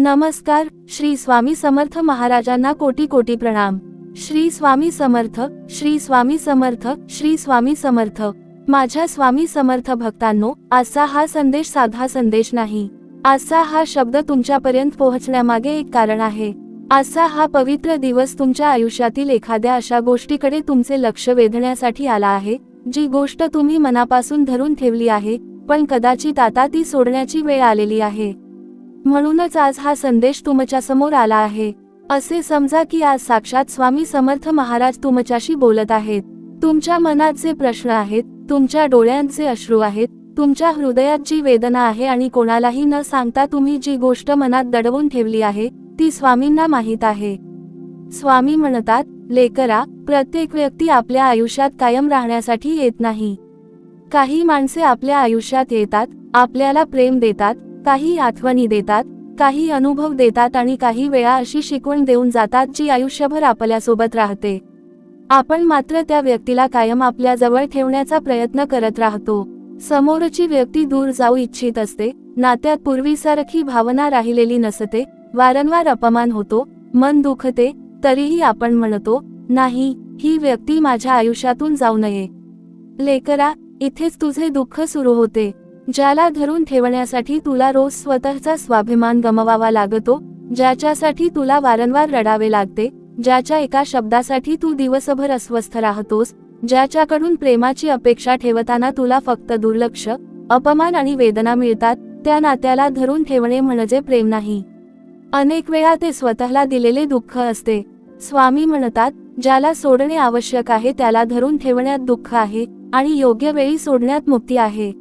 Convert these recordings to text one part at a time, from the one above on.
नमस्कार. श्री स्वामी समर्थ महाराजांना कोटी कोटी प्रणाम. श्री स्वामी समर्थ, श्री स्वामी समर्थ, श्री स्वामी समर्थ. माझ्या स्वामी समर्थ भक्तांनो, आजचा हा संदेश साधा संदेश नाही. आजचा हा शब्द तुमच्यापर्यंत पोहोचण्यामागे एक कारण आहे. आजचा हा पवित्र दिवस तुमच्या आयुष्यातील एखाद्या अशा गोष्टीकडे तुमचे लक्ष वेधण्यासाठी आला आहे, जी गोष्ट तुम्ही मनापासून धरून ठेवली आहे, पण कदाचित आता ती सोडण्याची वेळ आलेली आहे. म्हणूनच आज हा संदेश तुमच्या समोर आला आहे. असे समजा की आज साक्षात स्वामी समर्थ महाराज तुमच्याशी बोलत आहेत. तुमच्या मनात जे प्रश्न आहेत, तुमच्या डोळ्यात जे अश्रू आहेत, तुमच्या हृदयात जी वेदना आहे आणि कोणालाही न सांगता तुम्ही जी गोष्ट मनात दडवून ठेवली आहे, ती स्वामींना माहीत आहे. स्वामी म्हणतात, लेकरा, प्रत्येक व्यक्ती आपल्या आयुष्यात कायम राहण्यासाठी येत नाही. काही माणसे आपल्या आयुष्यात येतात, आपल्याला प्रेम देतात, काही आठवणी देतात, काही अनुभव देतात आणि काही वेळा अशी शिकवण देऊन जातात जी आयुष्यभर आपल्यासोबत राहते. आपण मात्र त्या व्यक्तीला कायम आपल्या जवळ ठेवण्याचा प्रयत्न करत राहतो. समोरची व्यक्ती दूर जाऊ इच्छित असते, नात्यात पूर्वीसारखी भावना राहिलेली नसते, वारंवार अपमान होतो, मन दुखते, तरीही आपण म्हणतो, नाही, ही व्यक्ती माझ्या आयुष्यातून जाऊ नये. लेकरा, इथेच तुझे दुःख सुरू होते. ज्याला धरून ठेवण्यासाठी तुला रोज स्वतःचा स्वाभिमान गमवावा लागतो, ज्याच्यासाठी तुला वारंवार रडावे लागते, ज्याच्या एका शब्दासाठी तू दिवसभर अस्वस्थ राहतोस, ज्याच्याकडून प्रेमाची अपेक्षा ठेवताना तुला फक्त दुर्लक्ष, अपमान आणि वेदना मिळतात, त्या नात्याला धरून ठेवणे म्हणजे प्रेम नाही. अनेक वेळा ते स्वतःला दिलेले दुःख असते. स्वामी म्हणतात, ज्याला सोडणे आवश्यक आहे त्याला धरून ठेवण्यात दुःख आहे आणि योग्य वेळी सोडण्यात मुक्ती आहे.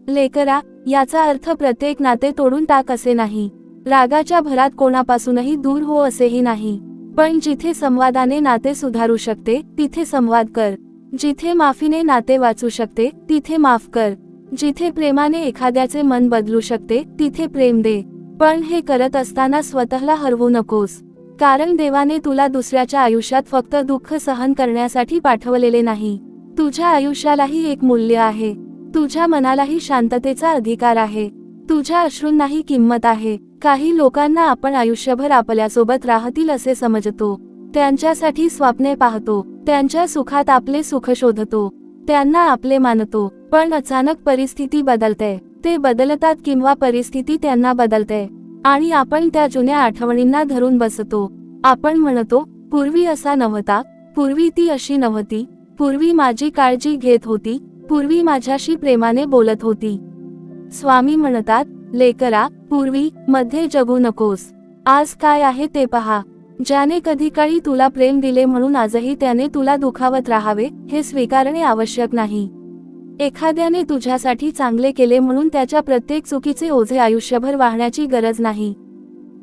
लेकरा, याचा अर्थ प्रत्येक नाते तोडून टाक असे नाही. रागाच्या भरात कोणापासूनही दूर हो असेही नाही. पण जिथे संवादाने नाते सुधारू शकते, तिथे संवाद कर. जिथे माफीने नाते वाचू शकते, तिथे माफ कर. जिथे प्रेमाने एखाद्याचे मन बदलू शकते, तिथे प्रेम दे. पण हे करत असताना स्वतःला हरवू नकोस. कारण देवाने तुला दुसऱ्याच्या आयुष्यात फक्त दुःख सहन करण्यासाठी पाठवलेले नाही. तुझ्या आयुष्यालाही एक मूल्य आहे. तुझ्या मनालाही शांततेचा अधिकार आहे. तुझ्या अश्रूंनाही किंमत आहे. काही लोकांना आपण आयुष्यभर आपल्यासोबत राहतील असे समजतो. त्यांच्यासाठी स्वप्ने पाहतो. त्यांच्या सुखात आपले सुख शोधतो. त्यांना आपले मानतो. पण अचानक परिस्थिती बदलते. ते बदलतात किंवा परिस्थिती त्यांना बदलते. आणि आपण त्या जुन्या आठवणींना धरून बसतो. आपण म्हणतो, पूर्वी असा नव्हता, पूर्वी ती अशी नव्हती, पूर्वी माझी काळजी घेत होती, पूर्वी माझ्याशी प्रेमाने बोलत होती. स्वामी म्हणतात, लेकरा, पूर्वी मध्ये जगू नकोस. आज काय आहे ते पहा. ज्याने कधी काळी तुला प्रेम दिले म्हणून आजही त्याने तुला दुखावत राहावे, हे स्वीकारणे आवश्यक नाही. एखाद्याने तुझ्यासाठी चांगले केले म्हणून त्याच्या प्रत्येक चुकीचे ओझे आयुष्यभर वाहण्याची गरज नाही.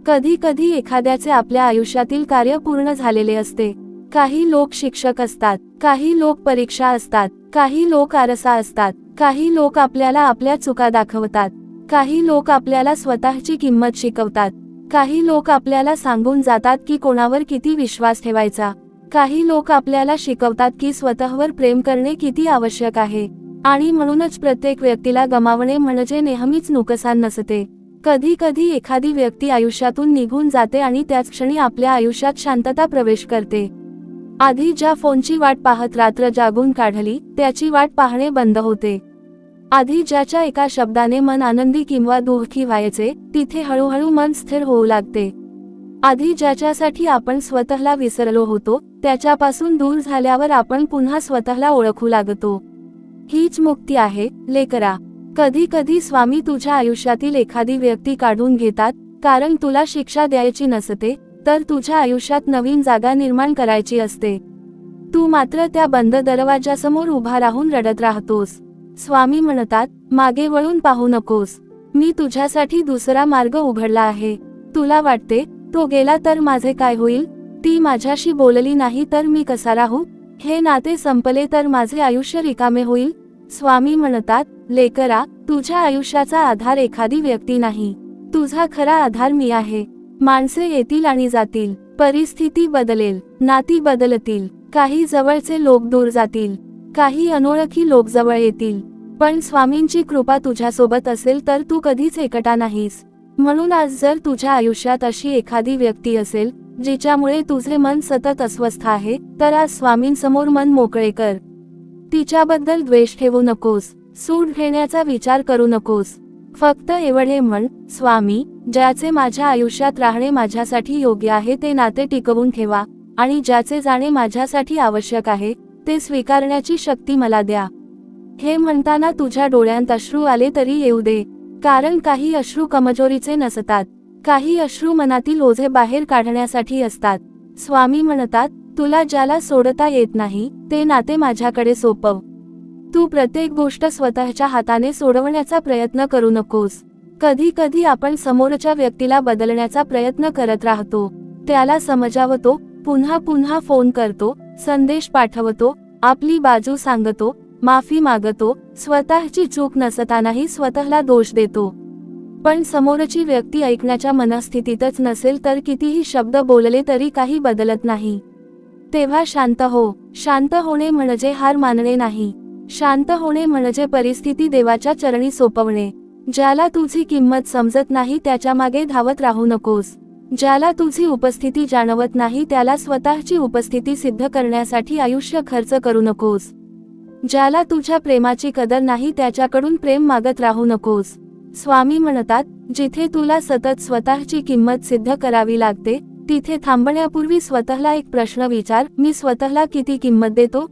कधी कधी एखाद्याचे आपल्या आयुष्यातील कार्य पूर्ण झालेले असते. काही लोक शिक्षक असतात, काही लोक परीक्षा असतात, काही लोक आरसा असतात, काही लोक आपल्याला आपल्या चुका दाखवतात, काही लोक आपल्याला स्वतःची किंमत शिकवतात, काही लोक आपल्याला सांगून जातात की कोणावर किती विश्वास ठेवायचा, काही लोक आपल्याला शिकवतात की स्वतःवर प्रेम करणे किती आवश्यक आहे. आणि म्हणूनच प्रत्येक व्यक्तीला गमावणे म्हणजे नेहमीच नुकसान नसते. कधी कधी एखादी व्यक्ती आयुष्यातून निघून जाते आणि त्याच क्षणी आपल्या आयुष्यात शांतता प्रवेश करते. आधी ज्या फोनची वाट पाहत रात्र जागून काढली, त्याची वाट पाहणे बंद होते. आधी ज्याच्या एका शब्दाने मन आनंदी किंवा दुःखी व्हायचे, तिथे हळूहळू मन स्थिर होऊ लागते. आधी ज्याच्यासाठी आपण स्वतःला विसरलो होतो, त्याच्यापासून दूर झाल्यावर आपण पुन्हा स्वतःला ओळखू लागतो. हीच मुक्ती आहे, लेकरा. कधी कधी स्वामी तुझ्या आयुष्यातील एखादी व्यक्ती काढून घेतात, कारण तुला शिक्षा द्यायची नसते, तर तुझ्या आयुष्यात नवीन जागा निर्माण करायची असते. तू मात्र त्या बंद दरवाजासमोर उभा राहून रडत राहतोस. स्वामी म्हणतात, मागे वळून पाहू नकोस. मी तुझ्यासाठी दुसरा मार्ग उघडला आहे. तुला वाटते, तो गेला तर माझे काय होईल? ती माझ्याशी बोलली नाही तर मी कसा राहू? हे नाते संपले तर माझे आयुष्य रिकामे होईल? स्वामी म्हणतात, लेकरा, तुझ्या आयुष्याचा आधार एखादी व्यक्ती नाही. तुझा खरा आधार मी आहे. माणसे येतील आणि जातील, परिस्थिती बदलेल, नाती बदलतील, काही जवळचे लोक दूर जातील, काही अनोळखी लोक जवळ येतील, पण स्वामींची कृपा तुझ्यासोबत असेल तर तू कधीच एकटा नाहीस. म्हणून आज जर तुझ्या आयुष्यात अशी एखादी व्यक्ती असेल जिच्यामुळे तुझे मन सतत अस्वस्थ आहे, तर आज स्वामींसमोर मन मोकळे कर. तिच्याबद्दल द्वेष ठेवू नकोस, सूड घेण्याचा विचार करू नकोस. फक्त एवढे म्हण, स्वामी, ज्याचे माझ्या आयुष्यात राहणे माझ्यासाठी योग्य आहे ते नाते टिकवून ठेवा, आणि ज्याचे जाणे माझ्यासाठी आवश्यक आहे ते स्वीकारण्याची शक्ती मला द्या. हे म्हणताना तुझ्या डोळ्यांत अश्रू आले तरी येऊ दे, कारण काही अश्रू कमजोरीचे नसतात, काही अश्रू मनातील ओझे बाहेर काढण्यासाठी असतात. स्वामी म्हणतात, तुला ज्याला सोडता येत नाही ते नाते माझ्याकडे सोपव. तू प्रत्येक गोष्ट स्वतःच्या हाताने सोडवण्याचा प्रयत्न करू नकोस. कधी कधी आपण समोरच्या व्यक्तीला बदलण्याचा प्रयत्न करत राहतो, त्याला समजावतो, पुन्हा पुन्हा फोन करतो, संदेश पाठवतो, आपली बाजू सांगतो, माफी मागतो, स्वतःची चूक नसतानाही स्वतःला दोष देतो. पण समोरची व्यक्ती ऐकण्याच्या मनस्थितीतच नसेल तर कितीही शब्द बोलले तरी काही बदलत नाही. तेव्हा शांत हो. शांत होणे म्हणजे हार मानणे नाही. शांत होणे म्हणजे परिस्थिती देवाच्या चरणी सोपवणे. ज्याला तुझी किंमत समजत नाही त्याच्या मागे धावत राहू नकोस. ज्याला तुझी उपस्थिती जाणवत नाही त्याला स्वतःची उपस्थिती सिद्ध करण्यासाठी आयुष्य खर्च करू नकोस. ज्याला तुझ्या प्रेमाची कदर नाही त्याच्याकडून प्रेम मागत राहू नकोस. स्वामी म्हणतात, जिथे तुला सतत स्वतःची किंमत सिद्ध करावी लागते तिथे थांबण्यापूर्वी स्वतःला एक प्रश्न विचार, मी स्वतःला किती किंमत देतो?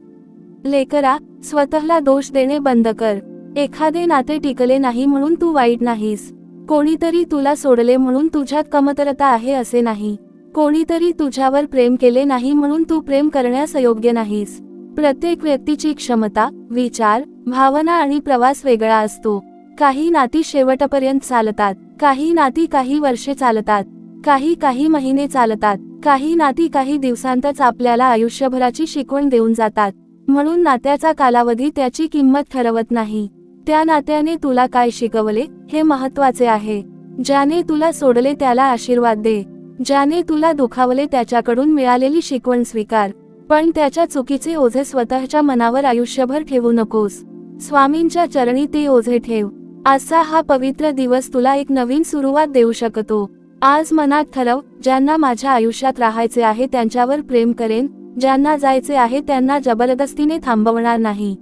लेकरा, स्वतःला दोष देणे बंद कर. एखादे नाते टिकले नाही म्हणून तू वाईट नाहीस. कोणीतरी तुला सोडले म्हणून तुझ्यात कमतरता आहे असे नाही. कोणीतरी तुझ्यावर प्रेम केले नाही म्हणून तू प्रेम करण्यास अयोग्य नाहीस. प्रत्येक व्यक्तीची क्षमता, विचार, भावना आणि प्रवास वेगळा असतो. काही नाती शेवटपर्यंत चालतात, काही नाती काही वर्षे चालतात, काही महिने चालतात, काही नाती काही दिवसांतच आपल्याला आयुष्यभराची शिकवण देऊन जातात. म्हणून नात्याचा कालावधी त्याची किंमत ठरवत नाही, त्या नात्याने तुला काय शिकवले हे महत्त्वाचे आहे. ज्याने तुला सोडले त्याला आशीर्वाद दे. ज्याने तुला दुखावले त्याच्याकडून मिळालेली शिकवण स्वीकार. पण त्याच्या चुकीचे ओझे स्वतःच्या मनावर आयुष्यभर ठेवू नकोस. स्वामींच्या चरणी ते ओझे ठेव. आजचा हा पवित्र दिवस तुला एक नवीन सुरुवात देऊ शकतो. आज मनात ठरव, ज्यांना माझ्या आयुष्यात राहायचे आहे त्यांच्यावर प्रेम करेन, ज्यांना जायचे आहे त्यांना जबरदस्तीने थांबवणार नाही.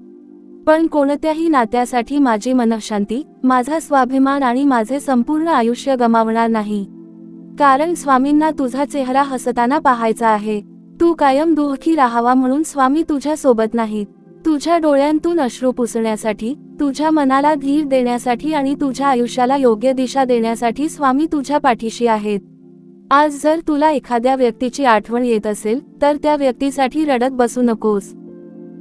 पण कोणत्याही नात्यासाठी माझी मनःशांती, माझा स्वाभिमान आणि माझे संपूर्ण आयुष्य गमावणार नाही. कारण स्वामींना तुझा चेहरा हसताना पाहायचा आहे. तू कायम दुःखी राहावा म्हणून स्वामी तुझ्या सोबत नाहीत. तुझ्या डोळ्यांतून अश्रू पुसण्यासाठी, तुझ्या मनाला धीर देण्यासाठी आणि तुझ्या आयुष्याला योग्य दिशा देण्यासाठी स्वामी तुझ्या पाठीशी आहेत. आज जर तुला एखाद्या व्यक्तीची आठवण येत असेल तर त्या व्यक्तीसाठी रडत बसू नकोस.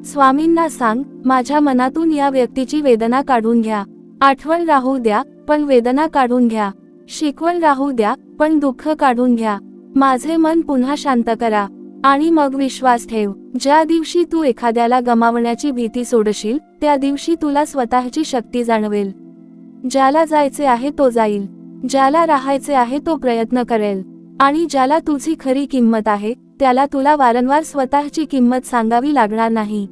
स्वामींना सांग, माझ्या मनातून या व्यक्तीची वेदना काढून घ्या. आठवण राहू द्या पण वेदना काढून घ्या. शिकवण राहू द्या पण दुःख काढून घ्या. माझे मन पुन्हा शांत करा. आणि मग विश्वास ठेव, ज्या दिवशी तू एखाद्याला गमावण्याची भीती सोडशील त्या दिवशी तुला स्वतःची शक्ती जाणवेल. ज्याला जायचे आहे तो जाईल, ज्याला राहायचे आहे तो प्रयत्न करेल, आणि ज्याला तुझी खरी किंमत आहे त्याला तुला वारंवार स्वतःची किंमत सांगावी लागणार नाही.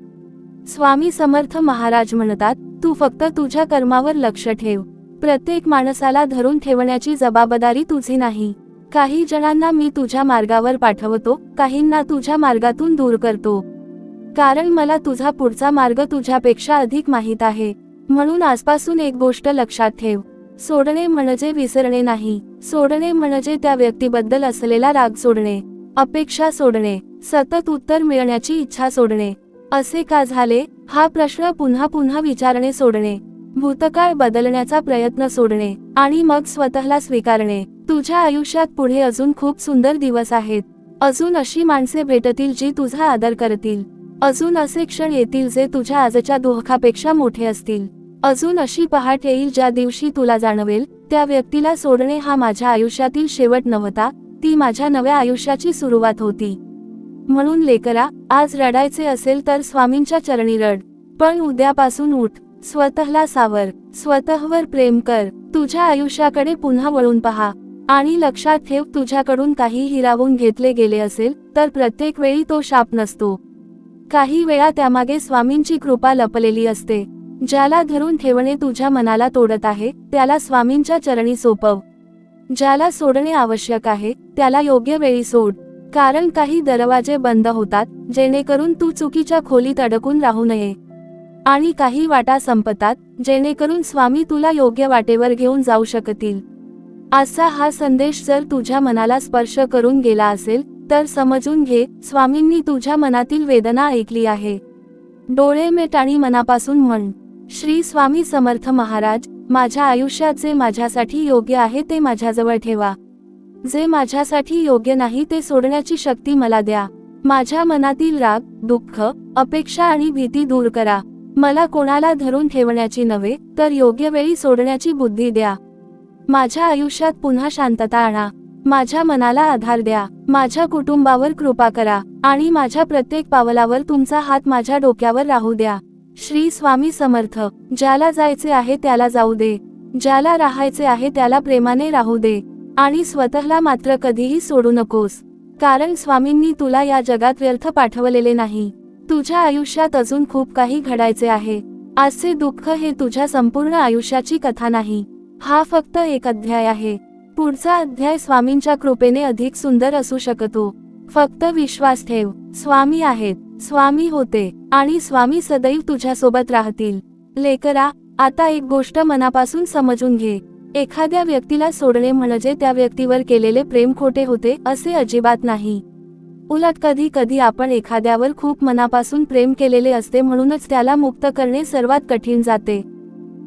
स्वामी समर्थ महाराज म्हणतात, तू फक्त तुझ्या कर्मावर लक्ष ठेव. प्रत्येक माणसाला धरून ठेवण्याची जबाबदारी तुझी नाही. काही जणांना मी तुझ्या मार्गावर पाठवतो, काहींना तुझ्या मार्गातून दूर करतो. कारण मला तुझा पुढचा मार्ग तुझ्यापेक्षा अधिक माहीत आहे. म्हणून आजपासून एक गोष्ट लक्षात ठेव, सोडणे म्हणजे विसरणे नाही. सोडणे म्हणजे त्या व्यक्तीबद्दल असलेला राग सोडणे, अपेक्षा सोडणे, सतत उत्तर मिळण्याची इच्छा सोडणे. असे का झाले हा प्रश्न पुन्हा पुन्हा विचारणे सोडणे. भूतकाळ बदलण्याचा प्रयत्न सोडणे आणि मग स्वतःला स्वीकारणे. तुझ्या आयुष्यात पुढे अजून खूप सुंदर दिवस आहेत. अजून अशी माणसे भेटतील जी तुझा आदर करतील. अजून असे क्षण येतील जे तुझ्या आजच्या दुःखापेक्षा मोठे असतील. अजून अशी पहाट येईल ज्या दिवशी तुला जाणवेल, त्या व्यक्तीला सोडणे हा माझ्या आयुष्यातील शेवट नव्हता, ती माझ्या नव्या आयुष्याची सुरुवात होती. म्हणून लेकरा, आज रडायचे असेल तर स्वामींच्या चरणी रड. पण उद्यापासून उठ, स्वतःला सावर, स्वतःवर प्रेम कर, तुझ्या आयुष्याकडे पुन्हा वळून पहा. आणि लक्षात ठेव, तुझ्याकडून काही हिरावून घेतले गेले असेल तर प्रत्येक वेळी तो शाप नसतो. काही वेळा त्यामागे स्वामींची कृपा लपलेली असते. ज्याला धरून ठेवणे तुझ्या मनाला तोडत आहे त्याला स्वामींच्या चरणी सोपव. ज्याला सोडणे आवश्यक आहे त्याला योग्य वेळी सोड, कारण काही दरवाजे बंद होतात जेणेकरून तू चुकीच्या खोलीत अडकून राहू नये, आणि काही वाटा संपतात जेणेकरून स्वामी तुला योग्य वाटेवर घेऊन जाऊ शकतील. असा हा संदेश जर तुझ्या मनाला स्पर्श करून गेला असेल तर समजून घे, स्वामींनी तुझ्या मनातील वेदना ऐकली आहे. डोळे मिट आणि मनापासून म्हण, श्री स्वामी समर्थ महाराज, माझ्या आयुष्यात जे माझ्यासाठी योग्य आहे ते माझ्याजवळ ठेवा. जे माझ्यासाठी योग्य नाही ते सोडण्याची शक्ती मला द्या. माझ्या मनातील राग, दुःख, अपेक्षा आणि भीती दूर करा. मला कोणाला धरून ठेवण्याची नव्हे तर योग्य वेळी सोडण्याची बुद्धी द्या. माझ्या आयुष्यात पुन्हा शांतता आणा. माझ्या मनाला आधार द्या. माझ्या कुटुंबावर कृपा करा आणि माझ्या प्रत्येक पावलावर तुमचा हात माझ्या डोक्यावर राहू द्या. श्री स्वामी समर्थ. ज्याला जायचे आहे त्याला जाऊ दे, ज्याला राहायचे आहे त्याला प्रेमाने राहू दे, आणि स्वतःला मात्र कधीही सोडू नकोस, कारण स्वामींनी तुला या जगात व्यर्थ पाठवलेले नाही. तुझ्या आयुष्यात अजून खूप काही घडायचे आहे. आजचे दुःख हे तुझ्या संपूर्ण आयुष्याची कथा नाही. हा फक्त एक अध्याय आहे. पुढचा अध्याय स्वामींच्या कृपेने अधिक सुंदर असू शकतो. फक्त विश्वास ठेव. स्वामी आहेत, स्वामी होते आणि स्वामी सदैव तुझ्यासोबत राहतील. लेकरा, आता एक गोष्ट मनापासून समजून घे. एखाद्या व्यक्तीला सोडणे म्हणजे त्या व्यक्तीवर केलेले प्रेम खोटे होते असे अजिबात नाही. उलट कधी कधी आपण एखाद्यावर खूप मनापासून प्रेम केलेले असते, म्हणूनच त्याला मुक्त करणे सर्वात कठीण जाते.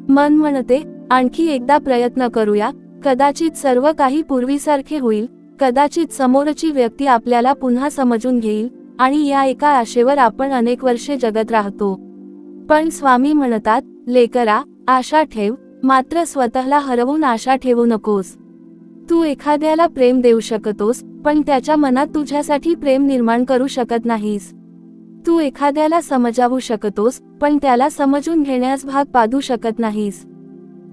मन म्हणते, आणखी एकदा प्रयत्न करूया, कदाचित सर्व काही पूर्वीसारखे होईल, कदाचित समोरची व्यक्ती आपल्याला पुन्हा समजून घेईल, आणि या एका आशेवर आपण अनेक वर्षे जगत राहतो. पण स्वामी म्हणतात, लेकरा, आशा ठेव, मात्र स्वतःला हरवून आशा ठेवू नकोस. तू एखाद्याला प्रेम देऊ शकतोस, पण त्याच्या मनात तुझ्यासाठी प्रेम निर्माण करू शकत नाहीस. तू एखाद्याला समजावू शकतोस, पण त्याला समजून घेण्यास भाग पाडू शकत नाहीस.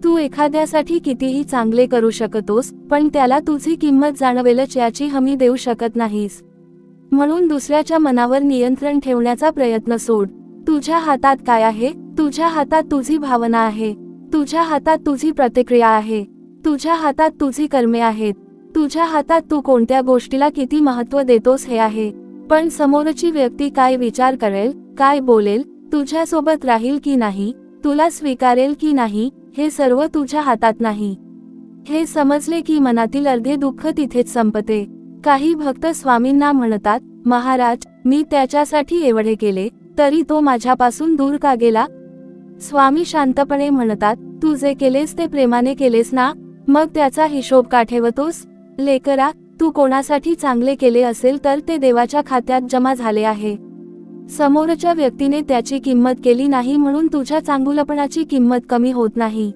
तू एखाद्यासाठी कितीही चांगले करू शकतोस, पण त्याला तुझी किंमत जाणवेलच याची हमी देऊ शकत नाहीस. म्हणून दुसऱ्याच्या मनावर नियंत्रण ठेवण्याचा प्रयत्न सोड. तुझ्या हातात काय आहे? तुझ्या हातात तुझी भावना आहे. तुझ्या हातात तुझी प्रतिक्रिया आहे. तुझ्या हातात तुझी कर्मे आहेत. तुझ्या हातात तू कोणत्या गोष्टीला किती महत्त्व देतोस हे आहे. पण समोरची व्यक्ती काय विचार करेल, काय बोलेल, तुझ्यासोबत राहील की नाही, तुला स्वीकारेल की नाही, हे सर्व तुझ्या हातात नाही. हे समजले की मनातील अर्धे दुःख तिथेच संपते. काही भक्त स्वामींना म्हणतात, महाराज, मी त्याच्यासाठी एवढे केले तरी तो माझ्यापासून दूर का गेला? स्वामी शांतपणे म्हणतात, तू जे केलेस ते प्रेमाने केलेस ना, मग त्याचा हिशोब का ठेवतोस? लेकरा, तू कोणासाठी चांगले केले असेल तर ते देवाच्या खात्यात जमा झाले आहे. समोरच्या व्यक्तीने त्याची किंमत केली नाही म्हणून तुझ्या चांगुलपणाची किंमत कमी होत नाही.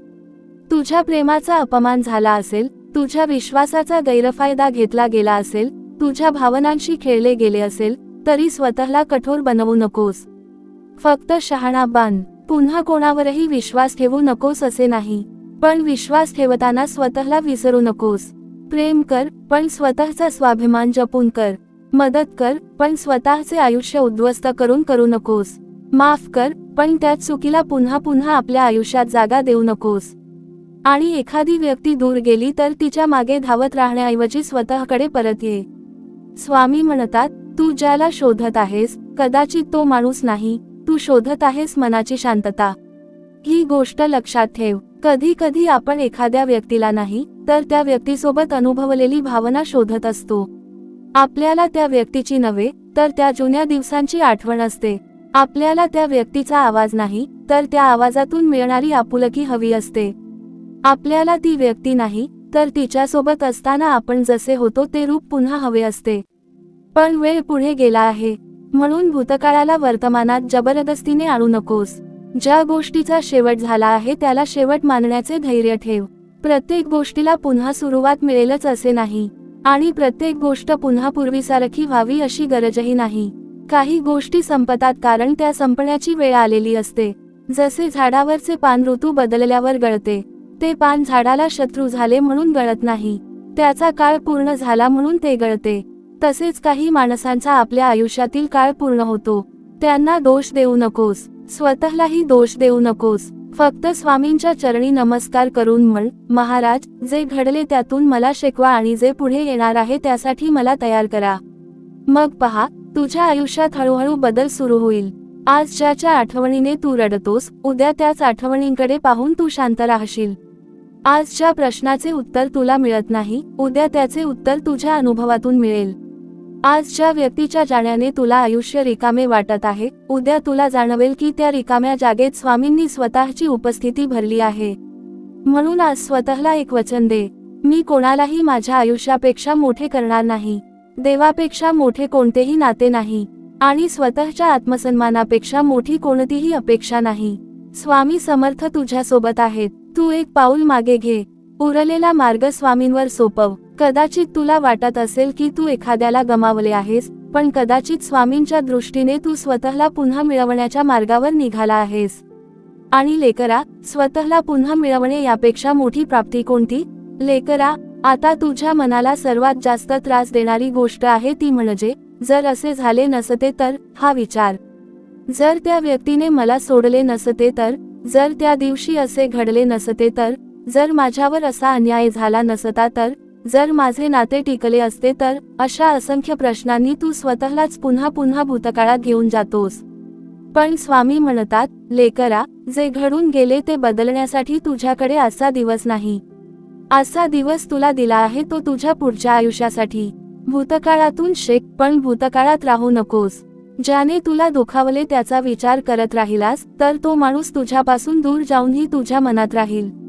तुझ्या प्रेमाचा अपमान झाला असेल, तुझ्या विश्वासाचा गैरफायदा घेतला गेला असेल, तुझ्या भावनांशी खेळले गेले असेल, तरी स्वतःला कठोर बनवू नकोस. फक्त शहाणा बन. पुन्हा कोणावरही विश्वास ठेवू नकोस असे नाही, पण विश्वास ठेवताना स्वतःला विसरू नकोस. प्रेम कर, पण स्वतःचा स्वाभिमान जपून कर. मदत कर, पण स्वतःचे आयुष्य उद्ध्वस्त करू नकोस. माफ कर, पण त्या चुकीला पुन्हा पुन्हा आपल्या आयुष्यात जागा देऊ नकोस. आणि एखादी व्यक्ती दूर गेली तर तिच्या मागे धावत राहण्याऐवजी स्वतःकडे परत ये. स्वामी म्हणतात, तू ज्याला शोधत आहेस, कदाचित तो माणूस नाही, तू शोधत आहेस मनाची शांतता. ही गोष्ट लक्षात ठेव. कधी कधी आपण एखाद्या व्यक्तीला नाही तर त्या व्यक्तीसोबत अनुभवलेली भावना शोधत असतो. आपल्याला त्या व्यक्तीची नव्हे तर त्या जुन्या दिवसांची आठवण असते. आपल्याला त्या व्यक्तीचा आवाज नाही तर त्या आवाजातून मिळणारी आपुलकी हवी असते. आपल्याला ती व्यक्ती नाही तर तिच्यासोबत असताना आपण जसे होतो ते रूप पुन्हा हवे असते. पण वेळ पुढे गेला आहे, म्हणून भूतकाळाला वर्तमानात जबरदस्तीने आणू नकोस. ज्या गोष्टीचा शेवट झाला आहे त्याला शेवट मानण्याचे धैर्य ठेव. प्रत्येक गोष्टीला पुन्हा सुरुवात मिळेलच असे नाही, आणि प्रत्येक गोष्ट पुन्हा पूर्वीसारखी व्हावी अशी गरजही नाही. काही गोष्टी संपतात कारण त्या संपण्याची वेळ आलेली असते. जसे झाडावरचे पान ऋतू बदलल्यावर गळते, ते पान झाडाला शत्रू झाले म्हणून गळत नाही, त्याचा काळ पूर्ण झाला म्हणून ते गळते. तसेच काही माणसांचा आपल्या आयुष्यातील काळ पूर्ण होतो. त्यांना दोष देऊ नकोस, स्वतःलाही दोष देऊ नकोस. फक्त स्वामींच्या चरणी नमस्कार करून म्हण, महाराज, जे घडले त्यातून मला शिकवा आणि जे पुढे येणार आहे त्यासाठी मला तयार करा. मग पहा, तुझ्या आयुष्यात हळूहळू बदल सुरू होईल. आज ज्याच्या आठवणीने तू रडतोस, उद्या त्याच आठवणींकडे पाहून तू शांत राहशील. आज ज्या प्रश्नाचे उत्तर तुला मिळत नाही, उद्या त्याचे उत्तर तुझ्या अनुभवातून मिळेल. आज ज्या व्यक्तीच्या जाण्याने तुला आयुष्य रिकामे वाटत आहे, उद्या तुला जाणवेल की त्या रिकाम्या जागेत स्वामींनी स्वतःची उपस्थिती भरली आहे. म्हणून आज स्वतःला एक वचन दे, मी कोणालाही माझ्या आयुष्यापेक्षा मोठे करणार नाही. देवापेक्षा मोठे कोणतेही नाते नाही आणि स्वतःच्या आत्मसन्मानापेक्षा मोठी कोणतीही अपेक्षा नाही. स्वामी समर्थ तुझ्यासोबत आहेत. तू एक पाऊल मागे घे. उरलेला मार्ग स्वामींवर सोपव. कदाचित तुला वाटत असेल की तू एखाद्याला गमावले आहेस, पण कदाचित स्वामींच्या दृष्टीने तू स्वतःला पुन्हा मिळवण्याच्या मार्गावर निघाला आहेस. आणि लेकरा, स्वतःला पुन्हा मिळवणे यापेक्षा मोठी प्राप्ती कोणती? लेकरा, आता तुझ्या मनाला सर्वात जास्त त्रास देणारी गोष्ट आहे ती म्हणजे, जर असे झाले नसते तर, हा विचार. जर त्या व्यक्तीने मला सोडले नसते तर, जर त्या दिवशी असे घडले नसते तर, जर माझ्यावर असा अन्याय झाला नसता तर, जर माझे नाते टिकले असते तर, अशा असंख्य प्रश्नांनी तू स्वतःलाच पुन्हा पुन्हा भूतकाळात घेऊन जातोस. पण स्वामी म्हणतात, लेकरा, जे घडून गेले ते बदलण्यासाठी तुझ्याकडे असा दिवस नाही. असा दिवस तुला दिला आहे तो तुझ्या पुढच्या आयुष्यासाठी. भूतकाळातून शिक, पण भूतकाळात राहू नकोस. ज्याने तुला दुखावले त्याचा विचार करत राहिलास तर तो माणूस तुझ्यापासून दूर जाऊनही तुझ्या मनात राहील.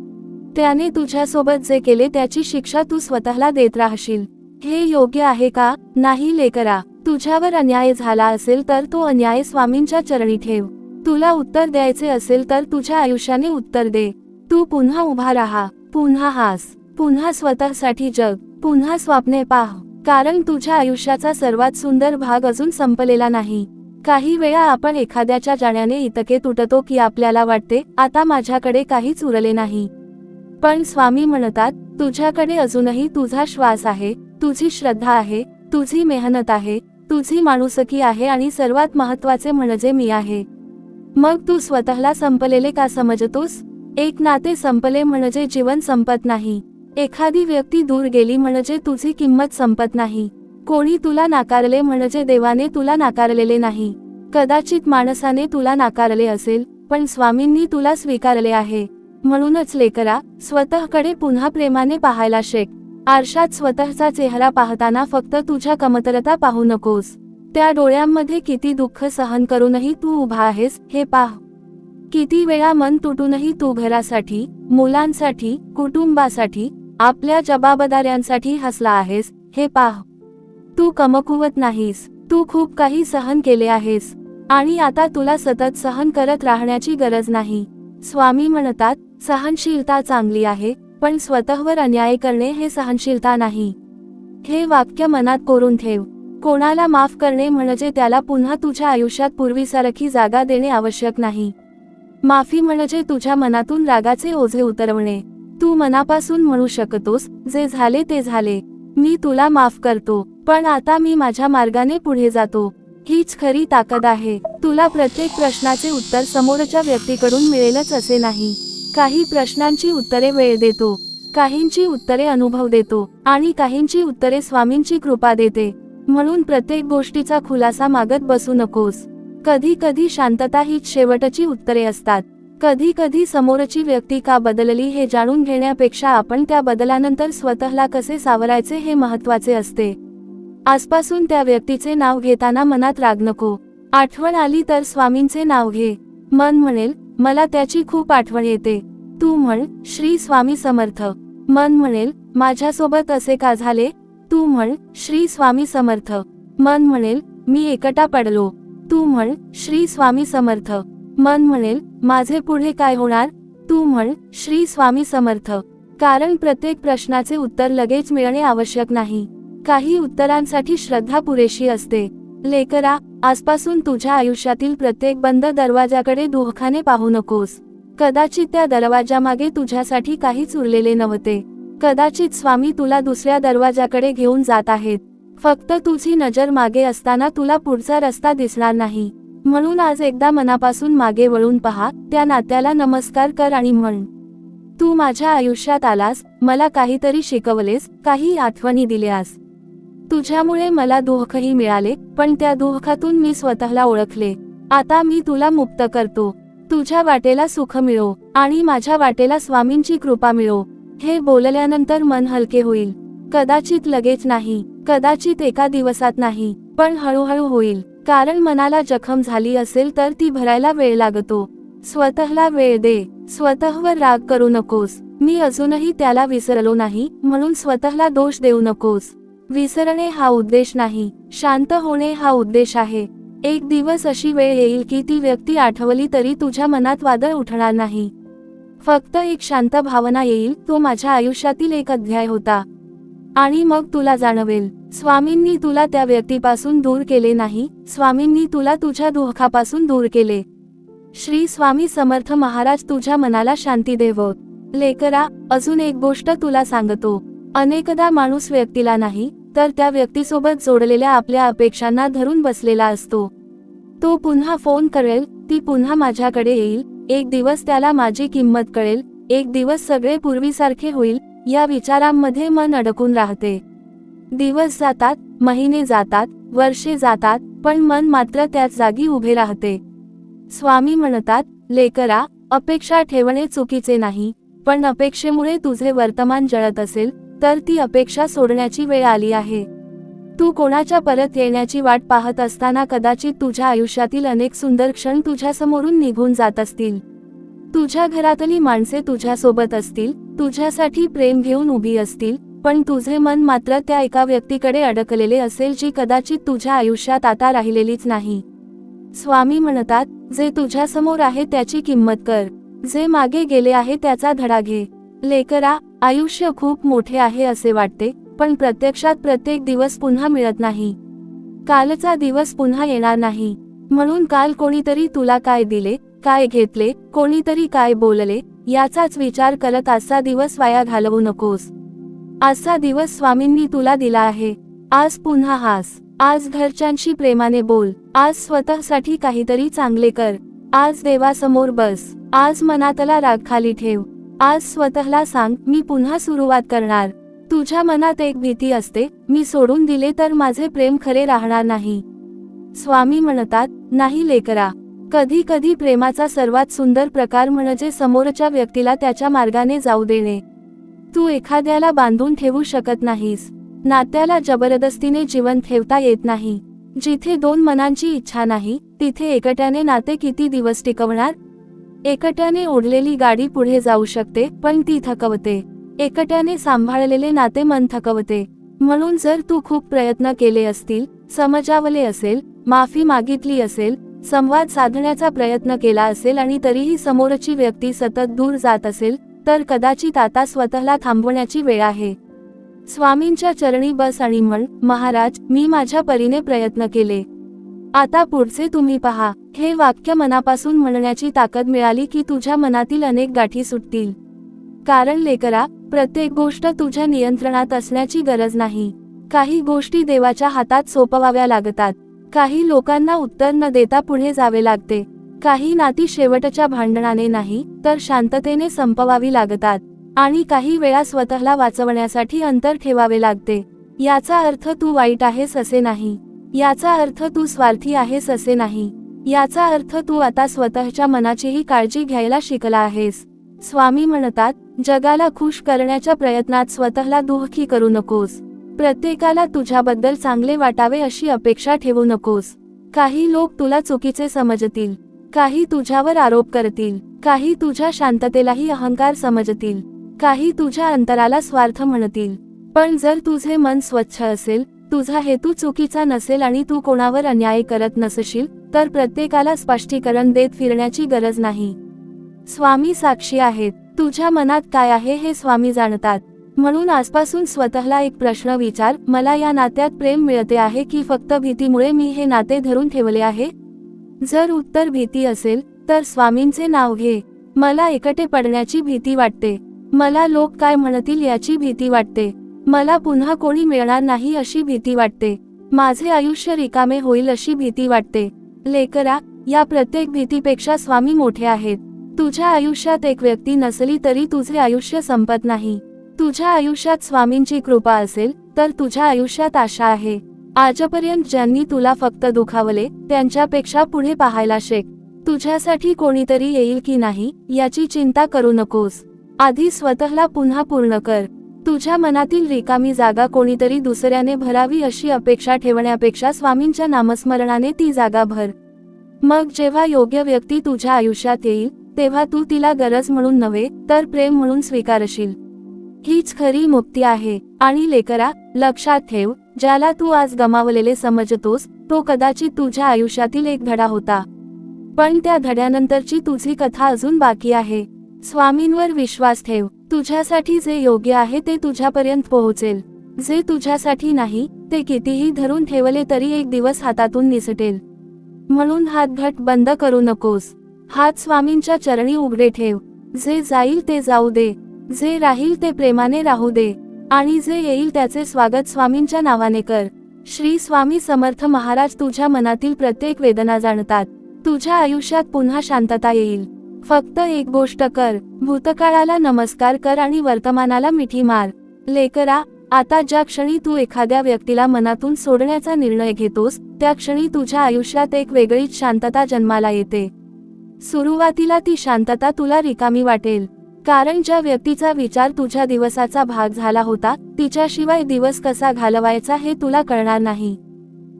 त्याने तुझ्यासोबत जे केले त्याची शिक्षा तू स्वतःला देत राहशील. हे योग्य आहे का? नाही लेकरा. तुझ्यावर अन्याय झाला असेल तर तो अन्याय स्वामींच्या चरणी ठेव. तुला उत्तर द्यायचे असेल तर तुझ्या आयुष्याने उत्तर दे. तू पुन्हा उभा राहा, पुन्हा हास, पुन्हा स्वतःसाठी जग, पुन्हा स्वप्ने पाह. कारण तुझ्या आयुष्याचा सर्वात सुंदर भाग अजून संपलेला नाही. काही वेळा आपण एखाद्याच्या जाण्याने इतके तुटतो की आपल्याला वाटते, आता माझ्याकडे काहीच उरले नाही. पण स्वामी म्हणतात, तुझ्याकडे अजूनही तुझा श्वास आहे, तुझी श्रद्धा आहे, तुझी मेहनत आहे, तुझी माणुसकी आहे आणि सर्वात महत्त्वाचे म्हणजे मी आहे. मग तू स्वतःला संपलेले का समजतोस? एक नाते संपले म्हणजे जीवन संपत नाही. एखादी व्यक्ती दूर गेली म्हणजे तुझी किंमत संपत नाही. कोणी तुला नाकारले म्हणजे देवाने तुला नाकारलेले नाही. कदाचित माणसाने तुला नाकारले असेल, पण स्वामींनी तुला स्वीकारले आहे. म्हणूनच लेकरा, स्वतःकडे पुन्हा प्रेमाने पाहायला शिक. आरशात स्वतःचा चेहरा पाहताना फक्त तुझ्या कमतरता पाहू नकोस. त्या डोळ्यांमध्ये किती दुःख सहन करूनही तू उभा आहेस हे पाह. किती वेळा मन तुटूनही तू घरासाठी, मुलांसाठी, कुटुंबासाठी, आपल्या जबाबदाऱ्यांसाठी हसला आहेस हे पाह. तू कमकुवत नाहीस. तू खूप काही सहन केले आहेस आणि आता तुला सतत सहन करत राहण्याची गरज नाही. स्वामी म्हणतात, सहनशीलता चांगली आहे, पण स्वतःवर अन्याय करणे हे सहनशीलता नाही. हे वाक्य मनात कोरून ठेव. कोणाला माफ करणे म्हणजे त्याला पुन्हा तुझ्या आयुष्यात पूर्वीसारखी जागा देणे आवश्यक नाही. माफी म्हणजे तुझ्या मनातून रागाचे ओझे उतरवणे. तू मनापासून म्हणू शकतोस, जे झाले ते झाले, मी तुला माफ करतो, पण आता मी माझ्या मार्गाने पुढे जातो. हीच खरी ताकद आहे. तुला प्रत्येक प्रश्नाचे उत्तर समोरच्या व्यक्तीकडून मिळेलच असे नाही. काही प्रश्नांची उत्तरे वेळ देतो, काहींची उत्तरे अनुभव देतो आणि काहींची उत्तरे स्वामींची कृपा देते. म्हणून प्रत्येक गोष्टीचा खुलासा मागत बसू नकोस. कधी कधी शांतता हीच शेवटची उत्तरे असतात. कधी कधी समोरची व्यक्ती का बदलली हे जाणून घेण्यापेक्षा आपण त्या बदलानंतर स्वतःला कसे सावरायचे हे महत्त्वाचे असते. आजपासून त्या व्यक्तीचे नाव घेताना मनात राग नको. आठवण आली तर स्वामींचे नाव घे. मन म्हणेल, मला त्याची खूप आठवण येते. तू म्हण, श्री स्वामी समर्थ. मन म्हणेल, माझ्यासोबत असे का झाले? तू म्हण, श्री स्वामी समर्थ. मन म्हणेल, मी एकटा पडलो. तू म्हण, श्री स्वामी समर्थ. मन म्हणेल, माझे पुढे काय होणार? तू म्हण, श्री स्वामी समर्थ. कारण प्रत्येक प्रश्नाचे उत्तर लगेच मिळणे आवश्यक नाही. काही उत्तरांसाठी श्रद्धा पुरेशी असते. लेकरा, आजपासून तुझ्या आयुष्यातील प्रत्येक बंद दरवाजाकडे दुःखाने पाहू नकोस. कदाचित त्या दरवाजामागे तुझ्यासाठी काहीच उरलेले नव्हते. कदाचित स्वामी तुला दुसऱ्या दरवाजाकडे घेऊन जात आहेत. फक्त तुझी नजर मागे असताना तुला पुढचा रस्ता दिसणार नाही. म्हणून आज एकदा मनापासून मागे वळून पहा, त्या नात्याला नमस्कार कर आणि म्हण, तू माझ्या आयुष्यात आलास, मला काहीतरी शिकवलेस, काही आठवणी दिल्यास. तुझ्यामुळे मला दुःखही मिळाले, पण त्या दुःखातून मी स्वतःला ओळखले. आता मी तुला मुक्त करतो. तुझ्या वाटेला सुख मिळो आणि माझ्या वाटेला स्वामींची कृपा मिळो. हे बोलल्यानंतर मन हलके होईल. कदाचित लगेच नाही, कदाचित एका दिवसात नाही, पण हळूहळू होईल. कारण मनाला जखम झाली असेल तर ती भरायला वेळ लागतो. स्वतःला वेळ दे. स्वतःवर राग करू नकोस. मी अजूनही त्याला विसरलो नाही म्हणून स्वतःला दोष देऊ नकोस. विसरणे हा उद्देश नाही, शांत होणे हा उद्देश आहे. एक दिवस अशी वेळ येईल की ती व्यक्ती आठवली तरी तुझ्या मनात वादळ उठणार नाही. फक्त एक शांत भावना येईल, तो माझ्या आयुष्यातील एक अध्याय होता. आणि मग तुला जाणवेल, स्वामींनी तुला त्या व्यक्तीपासून दूर केले नाही, स्वामींनी तुला तुझ्या दुःखापासून दूर केले. श्री स्वामी समर्थ महाराज तुझ्या मनाला शांती देवो. लेकरा, अजून एक गोष्ट तुला सांगतो. अनेकदा माणूस व्यक्तीला नाही तर त्या व्यक्तीसोबत जोडलेल्या आपल्या अपेक्षांना धरून बसलेला असतो. तो पुन्हा फोन करेल, ती पुन्हा माझ्याकडे येईल, एक दिवस त्याला माझी किंमत कळेल, एक दिवस सगळे पूर्वीसारखे होईल, या विचारांमध्ये मन अडकून राहते. दिवस जातात, महिने जातात, वर्षे जातात, पण मन मात्र त्याच जागी उभे राहते. स्वामी म्हणतात, लेकरा, अपेक्षा ठेवणे चुकीचे नाही, पण अपेक्षेमुळे तुझे वर्तमान जळत असेल तर ती अपेक्षा सोडण्याची वेळ आली आहे. तू कोणाच्या परत येण्याची वाट पाहत असताना कदाचित तुझ्या आयुष्यातील अनेक सुंदर क्षण तुझ्यासमोरून निघून जात असतील. तुझ्या घरातली माणसे तुझ्यासोबत असतील, तुझ्यासाठी प्रेम घेऊन उभी असतील, पण तुझे मन मात्र त्या एका व्यक्तीकडे अडकलेले असेल जी कदाचित तुझ्या आयुष्यात आता राहिलेलीच नाही. स्वामी म्हणतात, जे तुझ्यासमोर आहे त्याची किंमत कर, जे मागे गेले आहे त्याचा धडा घे. लेकरा, आयुष्य खूप मोठे आहे असे वाटते, पण प्रत्यक्षात प्रत्येक दिवस पुन्हा मिळत नाही. कालचा दिवस पुन्हा येणार नाही. म्हणून काल कोणीतरी तुला काय दिले, काय घेतले, कोणीतरी काय बोलले, याचाच विचार करत आजचा दिवस वाया घालवू नकोस. आजचा दिवस स्वामींनी तुला दिला आहे. आज पुन्हा हास, आज घरच्यांशी प्रेमाने बोल, आज स्वतःसाठी काहीतरी चांगले कर, आज देवासमोर बस, आज मनातला राग खाली ठेव, आज स्वतःला सांग, मी पुन्हा सुरुवात करणार. तुझ्या मनात एक भीती असते, मी सोडून दिले तर माझे प्रेम खरे राहणार नाही. स्वामी म्हणतात, नाही लेकरा, कधी कधी प्रेमाचा सर्वात सुंदर प्रकार म्हणजे समोरच्या व्यक्तीला त्याच्या मार्गाने जाऊ देणे. तू एखाद्याला बांधून ठेवू शकत नाहीस. नात्याला जबरदस्तीने जिवंत ठेवता येत नाही. जिथे दोन मनांची इच्छा नाही, तिथे एकट्याने नाते किती दिवस टिकवणार? एकट्याने ओढलेली गाडी पुढे जाऊ शकते, पण ती थकवते. एकट्याने सांभाळलेले नाते मन थकवते. म्हणून जर तू खूप प्रयत्न केले असतील, समजावले असेल, माफी मागितली असेल, संवाद साधण्याचा प्रयत्न केला असेल आणि तरीही समोरची व्यक्ती सतत दूर जात असेल, तर कदाचित आता स्वतःला थांबवण्याची वेळ आहे. स्वामींच्या चरणी बस आणि म्हण, महाराज, मी माझ्या परीने प्रयत्न केले, आता पुढचे तुम्ही पहा. हे वाक्य मनापासून म्हणण्याची ताकद मिळाली की तुझ्या मनातील अनेक गाठी सुटतील. कारण लेकरा, प्रत्येक गोष्ट तुझ्या नियंत्रणात असण्याची गरज नाही. काही गोष्टी देवाच्या हातात सोपवाव्या लागतात. काही लोकांना उत्तर न देता पुढे जावे लागते. काही नाती शेवटच्या भांडणाने नाही तर शांततेने संपवावी लागतात. आणि काही वेळा स्वतःला वाचवण्यासाठी अंतर ठेवावे लागते. याचा अर्थ तू वाईट आहेस असे नाही. याचा अर्थ तू स्वार्थी आहेस असे नाही. याचा अर्थ तू आता स्वतःच्या मनाचीही काळजी घ्यायला शिकला आहेस. स्वामी म्हणतात, जगाला खुश करण्याच्या प्रयत्नात स्वतःला दुःखी करू नकोस. प्रत्येकाला तुझ्याबद्दल चांगले वाटावे अशी अपेक्षा ठेवू नकोस. काही लोक तुला चुकीचे समजतील, काही तुझ्यावर आरोप करतील, काही तुझ्या शांततेलाही अहंकार समजतील, काही तुझ्या अंतराला स्वार्थ म्हणतील. पण जर तुझे मन स्वच्छ असेल, तुझा हेतू चुकीचा नसेल आणि तू कोणावर अन्याय करत नसशील, तर प्रत्येकाला स्पष्टीकरण देत फिरण्याची गरज नाही. स्वामी साक्षी आहेत. तुझ्या मनात काय आहे हे स्वामी जाणतात. म्हणून आजपासून स्वतःला एक प्रश्न विचार, मला या नात्यात प्रेम मिळते आहे की फक्त भीतीमुळे मी हे नाते धरून ठेवले आहे? जर उत्तर भीती असेल तर स्वामींचे नाव घे. मला एकटे पडण्याची भीती वाटते, मला लोक काय म्हणतील याची भीती वाटते, मला पुन्हा कोणी मिळणार नाही अशी भीती वाटते, माझे आयुष्य रिकामे होईल अशी भीती वाटते. लेकरा, या प्रत्येक भीतीपेक्षा स्वामी मोठे आहेत. तुझ्या आयुष्यात एक व्यक्ती नसली तरी तुझे आयुष्य संपत नाही. तुझ्या आयुष्यात स्वामींची कृपा असेल तर तुझ्या आयुष्यात आशा आहे. आजपर्यंत ज्यांनी तुला फक्त दुखावले त्यांच्यापेक्षा पुढे पाहायला शिक. तुझ्यासाठी कोणीतरी येईल की नाही याची चिंता करू नकोस. आधी स्वतःला पुन्हा पूर्ण कर. तुझ्या मनातील रिकामी जागा कोणीतरी दुसऱ्याने भरावी अशी अपेक्षा ठेवण्यापेक्षा स्वामींच्या नामस्मरणाने ती जागा भर. मग जेव्हा योग्य व्यक्ती तुझ्या आयुष्यात येईल तेव्हा तू तिला गरज म्हणून नव्हे तर प्रेम म्हणून स्वीकारशील. हीच खरी मुक्ती आहे. आणि लेकरा, लक्षात ठेव, ज्याला तू आज गमावलेले समजतोस तो कदाचित तुझ्या आयुष्यातील एक धडा होता. पण त्या धड्यानंतरची तुझी कथा अजून बाकी आहे. स्वामींवर विश्वास ठेव. तुझ्यासाठी जे योग्य आहे ते तुझ्यापर्यंत पोहोचेल. जे तुझ्यासाठी नाही ते कितीही धरून ठेवले तरी एक दिवस हातातून निसटेल. म्हणून हात घट बंद करू नकोस. हात स्वामींच्या चरणी उघडे ठेव. जे जाईल ते जाऊ दे. जे राहील ते प्रेमाने राहू दे. आणि जे येईल त्याचे स्वागत स्वामींच्या नावाने कर. श्री स्वामी समर्थ महाराज तुझ्या मनातील प्रत्येक वेदना जाणतात. तुझ्या आयुष्यात पुन्हा शांतता येईल. फक्त एक गोष्ट कर, भूतकाळाला नमस्कार कर आणि वर्तमानाला मिठी मार. लेकरा, आता ज्या क्षणी तू एखाद्या व्यक्तीला मनातून सोडण्याचा निर्णय घेतोस त्या क्षणी तुझ्या आयुष्यात एक वेगळीच शांतता जन्माला येते. सुरुवातीला ती शांतता तुला रिकामी वाटेल, कारण ज्या व्यक्तीचा विचार तुझ्या दिवसाचा भाग झाला होता तिच्याशिवाय दिवस कसा घालवायचा हे तुला कळणार नाही.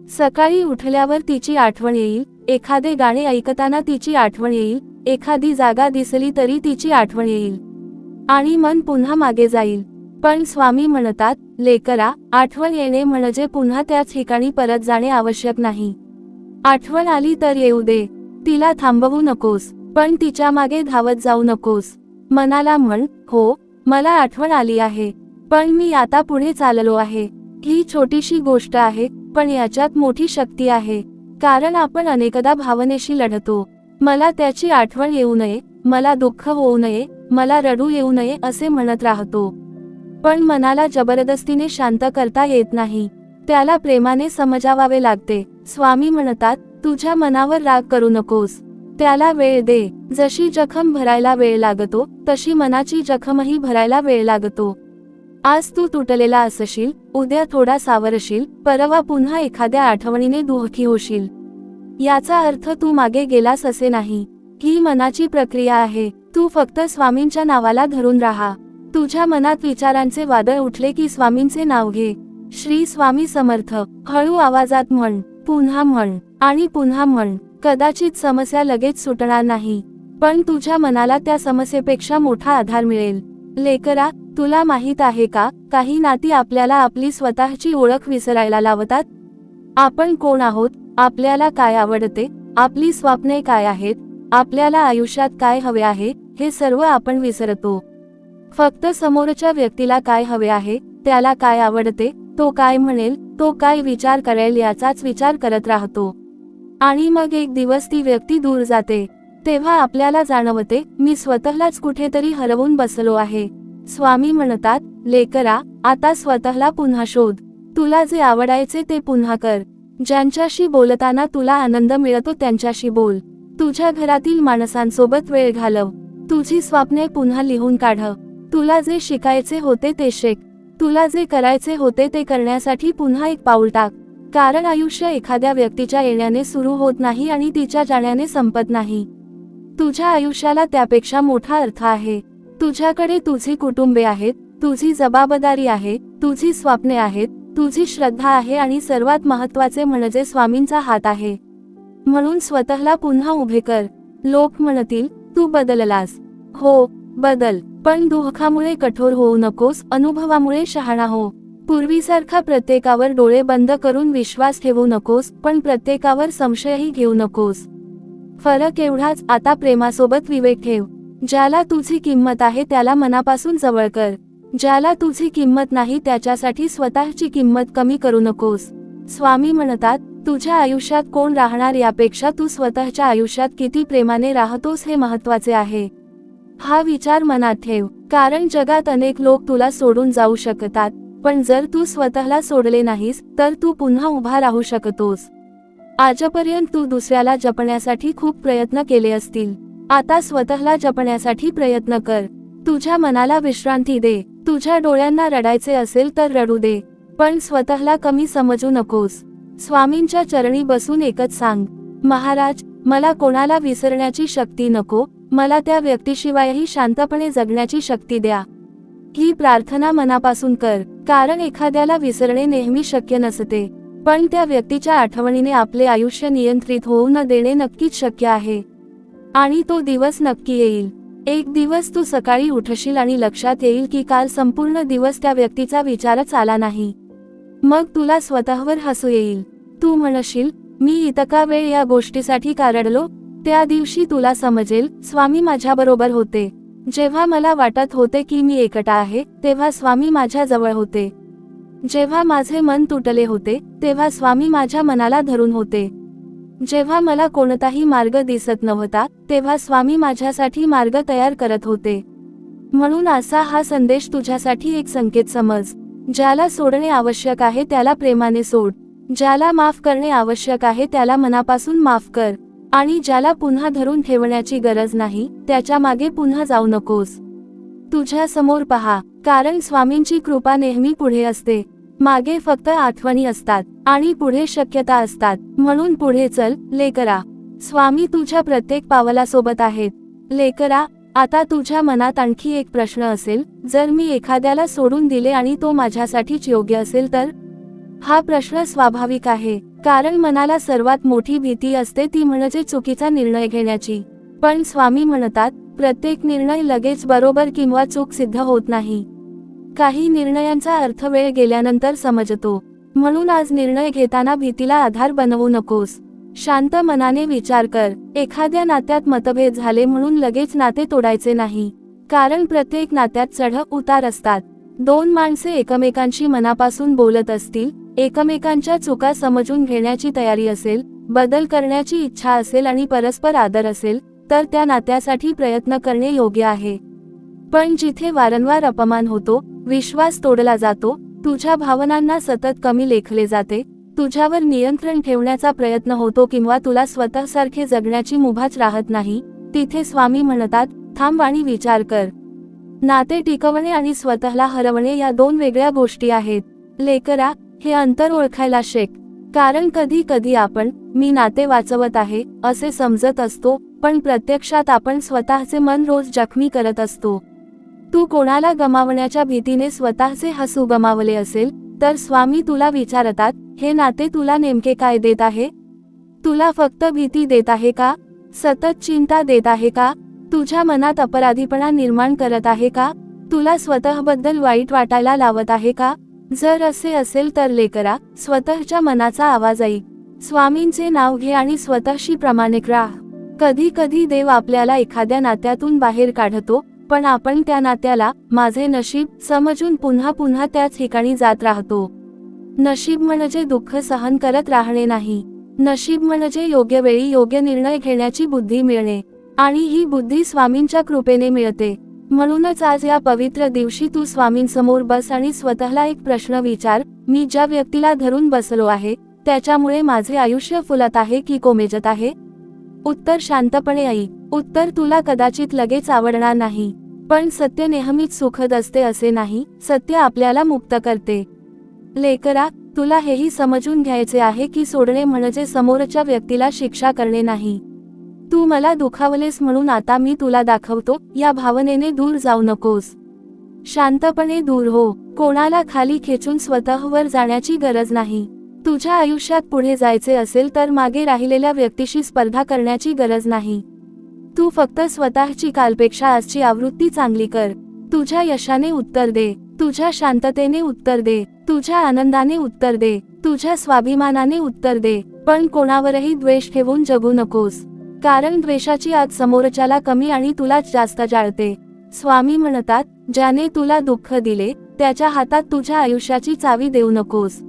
सकाळी उठल्यावर तिची आठवण येईल, एखादे गाणे ऐकताना तिची आठवण येईल, एखादी जागा दिसली तरी तिची आठवण येईल आणि मन पुन्हा मागे जाईल. पण स्वामी म्हणतात, लेकरा, आठवण येणे म्हणजे पुन्हा त्याच ठिकाणी परत जाणे आवश्यक नाही. आठवण आली तर येऊ दे. तिला थांबवू नकोस, पण तिच्या मागे धावत जाऊ नकोस. मनाला म्हण, हो, मला आठवण आली आहे, पण मी आता पुढे चाललो आहे. ही छोटीशी गोष्ट आहे, पण याच्यात मोठी शक्ती आहे. कारण आपण अनेकदा भावनेशी लढतो. मला त्याची आठवण येऊ नये, मला दुःख होऊ नये, मला रडू येऊ नये असे म्हणत राहतो. पण मनाला जबरदस्तीने शांत करता येत नाही. त्याला प्रेमाने समजावावे लागते. स्वामी म्हणतात, तुझ्या मनावर राग करू नकोस. त्याला वेळ दे. जशी जखम भरायला वेळ लागतो तशी मनाची जखमही भरायला वेळ लागतो. आज तू तुटलेला असशील, उद्या थोडा सावरशील, परवा पुन्हा एखाद्या आठवणीने दुःखी होशील. याचा अर्थ तू मागे गेलास असे नाही. ही मनाची प्रक्रिया आहे. तू फक्त स्वामींच्या नावाला धरून राहा. तुझ्या मनात विचारांचे वादळ उठले की स्वामींचे नाव घे. श्री स्वामी समर्थ हळू आवाजात म्हण, पुन्हा म्हण आणि पुन्हा म्हण. कदाचित समस्या लगेच सुटणार नाही, पण तुझ्या मनाला त्या समस्येपेक्षा मोठा आधार मिळेल. लेकरा, तुला माहित आहे का, काही नाती आपल्याला आपली स्वतःची ओळख विसरायला लावतात. आपण कोण आहोत, आपल्याला काय आवडते, आपली स्वप्ने काय आहेत, आपल्याला आयुष्यात काय हवे आहे, हे सर्व आपण विसरतो. फक्त समोरच्या व्यक्तीला काय हवे आहे, त्याला काय आवडते, तो काय म्हणेल, तो काय विचार करेल याचाच विचार करत राहतो. आणि मग एक दिवस ती व्यक्ती दूर जाते. तेव्हा आपल्याला जाणवते, मी स्वतःलाच कुठेतरी हरवून बसलो आहे. स्वामी म्हणतात, लेकरा, आता स्वतःला पुन्हा शोध. तुला जे आवडायचे ते पुन्हा कर. ज्यांच्याशी बोलताना तुला आनंद मिळतो त्यांच्याशी बोल. तुझ्या घरातील माणसांसोबत वेळ घालव. तुझी स्वप्ने पुन्हा लिहून काढ. तुला जे शिकायचे होते ते शिक. तुला जे करायचे होते ते करण्यासाठी पुन्हा एक पाऊल टाक. कारण आयुष्य एखाद्या व्यक्तीच्या येण्याने सुरू होत नाही आणि तिच्या जाण्याने संपत नाही. तुझ्या आयुष्याला त्यापेक्षा मोठा अर्थ आहे. तुझ्याकडे तुझी कुटुंबे आहेत, तुझी जबाबदारी आहे, तुझी स्वप्ने आहेत, तुझी श्रद्धा आहे आणि सर्वात महत्त्वाचे म्हणजे स्वामींचा हात आहे. म्हणून स्वतःला पुन्हा उभे कर. लोक म्हणतील, तू बदललास. हो, बदल, पण दुःखामुळे कठोर होऊ नकोस, अनुभवामुळे शहाणा हो. पूर्वीसारखा प्रत्येकावर डोळे बंद करून विश्वास ठेवू नकोस, पण प्रत्येकावर संशयही घेऊ नकोस. फरक एवढाच, आता प्रेमासोबत विवेक ठेव. ज्याला तुझी किंमत आहे त्याला मनापासून जवळ कर. ज्याला तुझी किंमत नाही त्याच्यासाठी स्वतःची किंमत कमी करू नकोस. स्वामी म्हणतात, तुझ्या आयुष्यात कोण राहणार यापेक्षा तू स्वतःच्या आयुष्यात किती प्रेमाने राहतोस हे महत्त्वाचे आहे. हा विचार मनात ठेव, कारण जगात अनेक लोक तुला सोडून जाऊ शकतात, पण जर तू स्वतःला सोडले नाहीस तर तू पुन्हा उभा राहू शकतोस. आजपर्यंत तू दुसऱ्याला जपण्यासाठी खूप प्रयत्न केले असतील. आता स्वतःला जपण्यासाठी प्रयत्न कर. तुझ्या मनाला विश्रांती दे. तुझ्या डोळ्यांना रडायचे असेल तर रडू दे, पण स्वतःला कमी समजू नकोस. स्वामींच्या चरणी बसून एकच सांग, महाराज, मला कोणाला विसरण्याची शक्ती नको, मला त्या व्यक्तीशिवायही शांतपणे जगण्याची शक्ती द्या. ही प्रार्थना मनापासून कर, कारण एखाद्याला विसरणे नेहमी शक्य नसते, पण त्या व्यक्तीच्या आठवणीने आपले आयुष्य नियंत्रित होऊ न देणे नक्कीच शक्य आहे. आणि तो दिवस नक्की येईल. एक दिवस तू सकाळी उठशील आणि लक्षात येईल की काल संपूर्ण दिवस त्या व्यक्तीचा विचारच आला नाही. मग तुला स्वतःवर हसू येईल. तू म्हणशील, मी इतका वेळ या गोष्टीसाठी का रडलो? त्या दिवशी तुला समजेल, स्वामी माझ्याबरोबर होते. जेव्हा मला वाटत होते की मी एकटा आहे, तेव्हा स्वामी माझ्या जवळ होते. जेव्हा माझे मन तुटले होते, तेव्हा स्वामी माझ्या मनाला धरून होते. जेव्हा मला कोणताही मार्ग दिसत नव्हता, तेव्हा स्वामी माझ्यासाठी मार्ग तयार करत होते. म्हणून असा हा संदेश तुझ्यासाठी एक संकेत समज. ज्याला सोडणे आवश्यक आहे त्याला प्रेमाने सोड. ज्याला माफ करणे आवश्यक आहे त्याला मनापासून माफ कर. आणि ज्याला पुन्हा धरून ठेवण्याची गरज नाही, त्याच्या मागे पुन्हा जाऊ नकोस. तुझ्या समोर पहा, कारण स्वामींची कृपा नेहमी पुढे असते. मागे फक्त आठवणी असतात आणि पुढे शक्यता असतात. म्हणून पुढे चल, लेकरा. स्वामी तुझ्या प्रत्येक पावलासोबत आहेत. लेकरा, आता तुझ्या मनात आणखी एक प्रश्न असेल, जर मी एखाद्याला सोडून दिले आणि तो माझ्यासाठीच योग्य असेल तर? हा प्रश्न स्वाभाविक आहे, कारण मनाला सर्वात मोठी भीती असते ती म्हणजे चुकीचा निर्णय घेण्याची. पण स्वामी म्हणतात, प्रत्येक निर्णय लगेच बरोबर किंवा चूक सिद्ध होत नाही. काही निर्णयांचा अर्थ वेळ गेल्यानंतर समजतो. म्हणून आज निर्णय घेताना भीतीला आधार बनवू नकोस. शांत मनाने विचार कर. एखाद्या नात्यात मतभेद झाले म्हणून लगेच नाते तोडायचे नाही, कारण प्रत्येक नात्यात चढ उतार असतात. दोन माणसे एकमेकांशी मनापासून बोलत असतील, एकमेकांच्या चुका समजून घेण्याची तयारी असेल, बदल करण्याची इच्छा असेल आणि परस्पर आदर असेल, तर त्या नात्यासाठी प्रयत्न करणे योग्य आहे. पण जिथे वारंवार अपमान होतो, विश्वास तोडला जातो, तुझ्या भावनांना सतत कमी लेखले जाते, तुझ्यावर नियंत्रण ठेवण्याचा प्रयत्न होतो किंवा तुला स्वतःसारखे जगण्याची मुभाच राहत नाही, तिथे स्वामी म्हणतात, थांब आणि विचार कर. नाते टिकवणे आणि स्वतःला हरवणे या दोन वेगळ्या गोष्टी आहेत. लेकरा, हे अंतर ओळखायला शिक. कारण कधी कधी आपण मी नाते वाचवत आहे असे समजत असतो, पण प्रत्यक्षात आपण स्वतःचे मन रोज जखमी करत असतो. तू कोणाला गमावण्याच्या भीतीने स्वतःचे हसू गमावले असेल, तर स्वामी तुला विचारतात, हे नाते तुला नेमके काय देत आहे? तुला फक्त भीती देत आहे का? सतत चिंता देत आहे का? तुझ्या मनात अपराधीपणा निर्माण करत आहे का? तुला स्वतःबद्दल वाईट वाटायला लावत आहे का? जर असे असेल तर लेकरा, स्वतःच्या मनाचा आवाज ऐक. स्वामींचे नाव घे आणि स्वतःशी प्रामाणिक राहा. कधी कधी देव आपल्याला एखाद्या नात्यातून बाहेर काढतो, पण आपण त्या नात्याला माझे नशीब समजून पुन्हा पुन्हा त्याच ठिकाणी जात राहतो. नशीब म्हणजे दुःख सहन करत राहणे नाही. नशीब म्हणजे योग्य वेळी योग्य निर्णय घेण्याची बुद्धी मिळणे, आणि ही बुद्धी स्वामींच्या कृपेने मिळते. म्हणूनच आज या पवित्र दिवशी तू स्वामींसमोर बस आणि स्वतःला एक प्रश्न विचार, मी ज्या व्यक्तीला धरून बसलो आहे, त्याच्यामुळे माझे आयुष्य फुलत आहे की कोमेजत आहे? उत्तर शांतपणे ऐक. उत्तर तुला कदाचित लगेच आवडणार नाही, पण सत्य नेहमीच सुखद असते असे नाही. सत्य आपल्याला मुक्त करते. लेकरा, तुला हेही समजून घ्यायचे आहे की सोडणे म्हणजे समोरच्या व्यक्तीला शिक्षा करणे नाही. तू मला दुखावलेस म्हणून आता मी तुला दाखवतो, या भावनेने दूर जाऊ नकोस. शांतपणे दूर हो. कोणाला खाली खेचून स्वतःवर जाण्याची गरज नाही. तुझ्या आयुष्यात पुढे जायचे असेल तर मागे राहिलेल्या व्यक्तीशी स्पर्धा करण्याची गरज नाही. तू फक्त स्वतःची कालपेक्षा आजची आवृत्ती चांगली कर. तुझ्या यशाने उत्तर दे. तुझ्या शांततेने उत्तर दे. तुझ्या आनंदाने उत्तर दे. तुझ्या स्वाभिमानाने उत्तर दे. पण कोणावरही द्वेष ठेवून जगू नकोस, कारण द्वेषाची आग समोरच्याला कमी आणि तुलाच जास्त जाळते. स्वामी म्हणतात, ज्याने तुला दुःख दिले, त्याच्या हातात तुझ्या आयुष्याची चावी देऊ नकोस.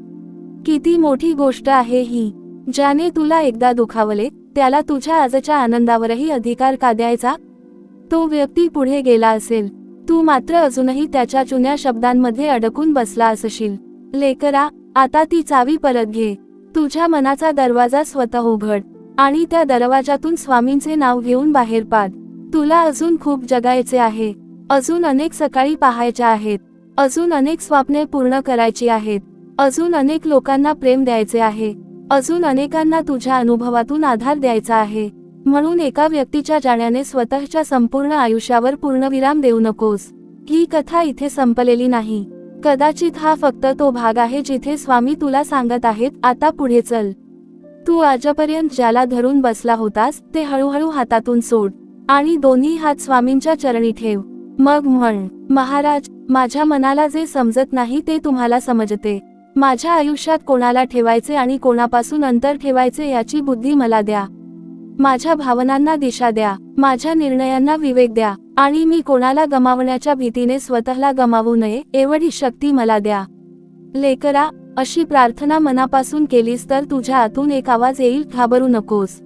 किती मोठी गोष्ट आहे ही. ज्याने तुला एकदा दुखावले, त्याला तुझ्या आजच्या आनंदावरही अधिकार का द्यायचा? तो व्यक्ती पुढे गेला असेल, तू मात्र अजूनही त्याच्या जुन्या शब्दांमध्ये अडकून बसला असशील. लेकरा, आता ती चावी परत घे. तुझ्या मनाचा दरवाजा स्वतः उघड आणि त्या दरवाजातून स्वामींचे नाव घेऊन बाहेर पाड. तुला अजून खूप जगायचे आहे. अजून अनेक सकाळी पाहायच्या आहेत. अजून अनेक स्वप्ने पूर्ण करायची आहेत. अजून अनेक लोकांना प्रेम द्यायचे आहे. अजून अनेकांना तुझ्या अनुभवातून आधार द्यायचा आहे. म्हणून एका व्यक्तीच्या जाण्याने स्वतःच्या संपूर्ण आयुष्यावर पूर्णविराम देऊ नकोस. ही कथा इथे संपलेली नाही. कदाचित हा फक्त तो भाग आहे जिथे स्वामी तुला सांगत आहेत, आता पुढे चल. तू आजपर्यंत ज्याला धरून बसला होतास ते हळूहळू हातातून सोड आणि दोन्ही हात स्वामींच्या चरणी ठेव. मग म्हण, महाराज, माझ्या मनाला जे समजत नाही ते तुम्हाला समजते. माझ्या आयुष्यात कोणाला ठेवायचे आणि कोणापासून अंतर ठेवायचे याची बुद्धी मला द्या. माझ्या भावनांना दिशा द्या. माझ्या निर्णयांना विवेक द्या आणि मी कोणाला गमावण्याच्या भीतीने स्वतःला गमावू नये एवढी शक्ती मला द्या. लेकरा, अशी प्रार्थना मनापासून केलीस तर तुझ्या आतून एक आवाज येईल, घाबरू नकोस.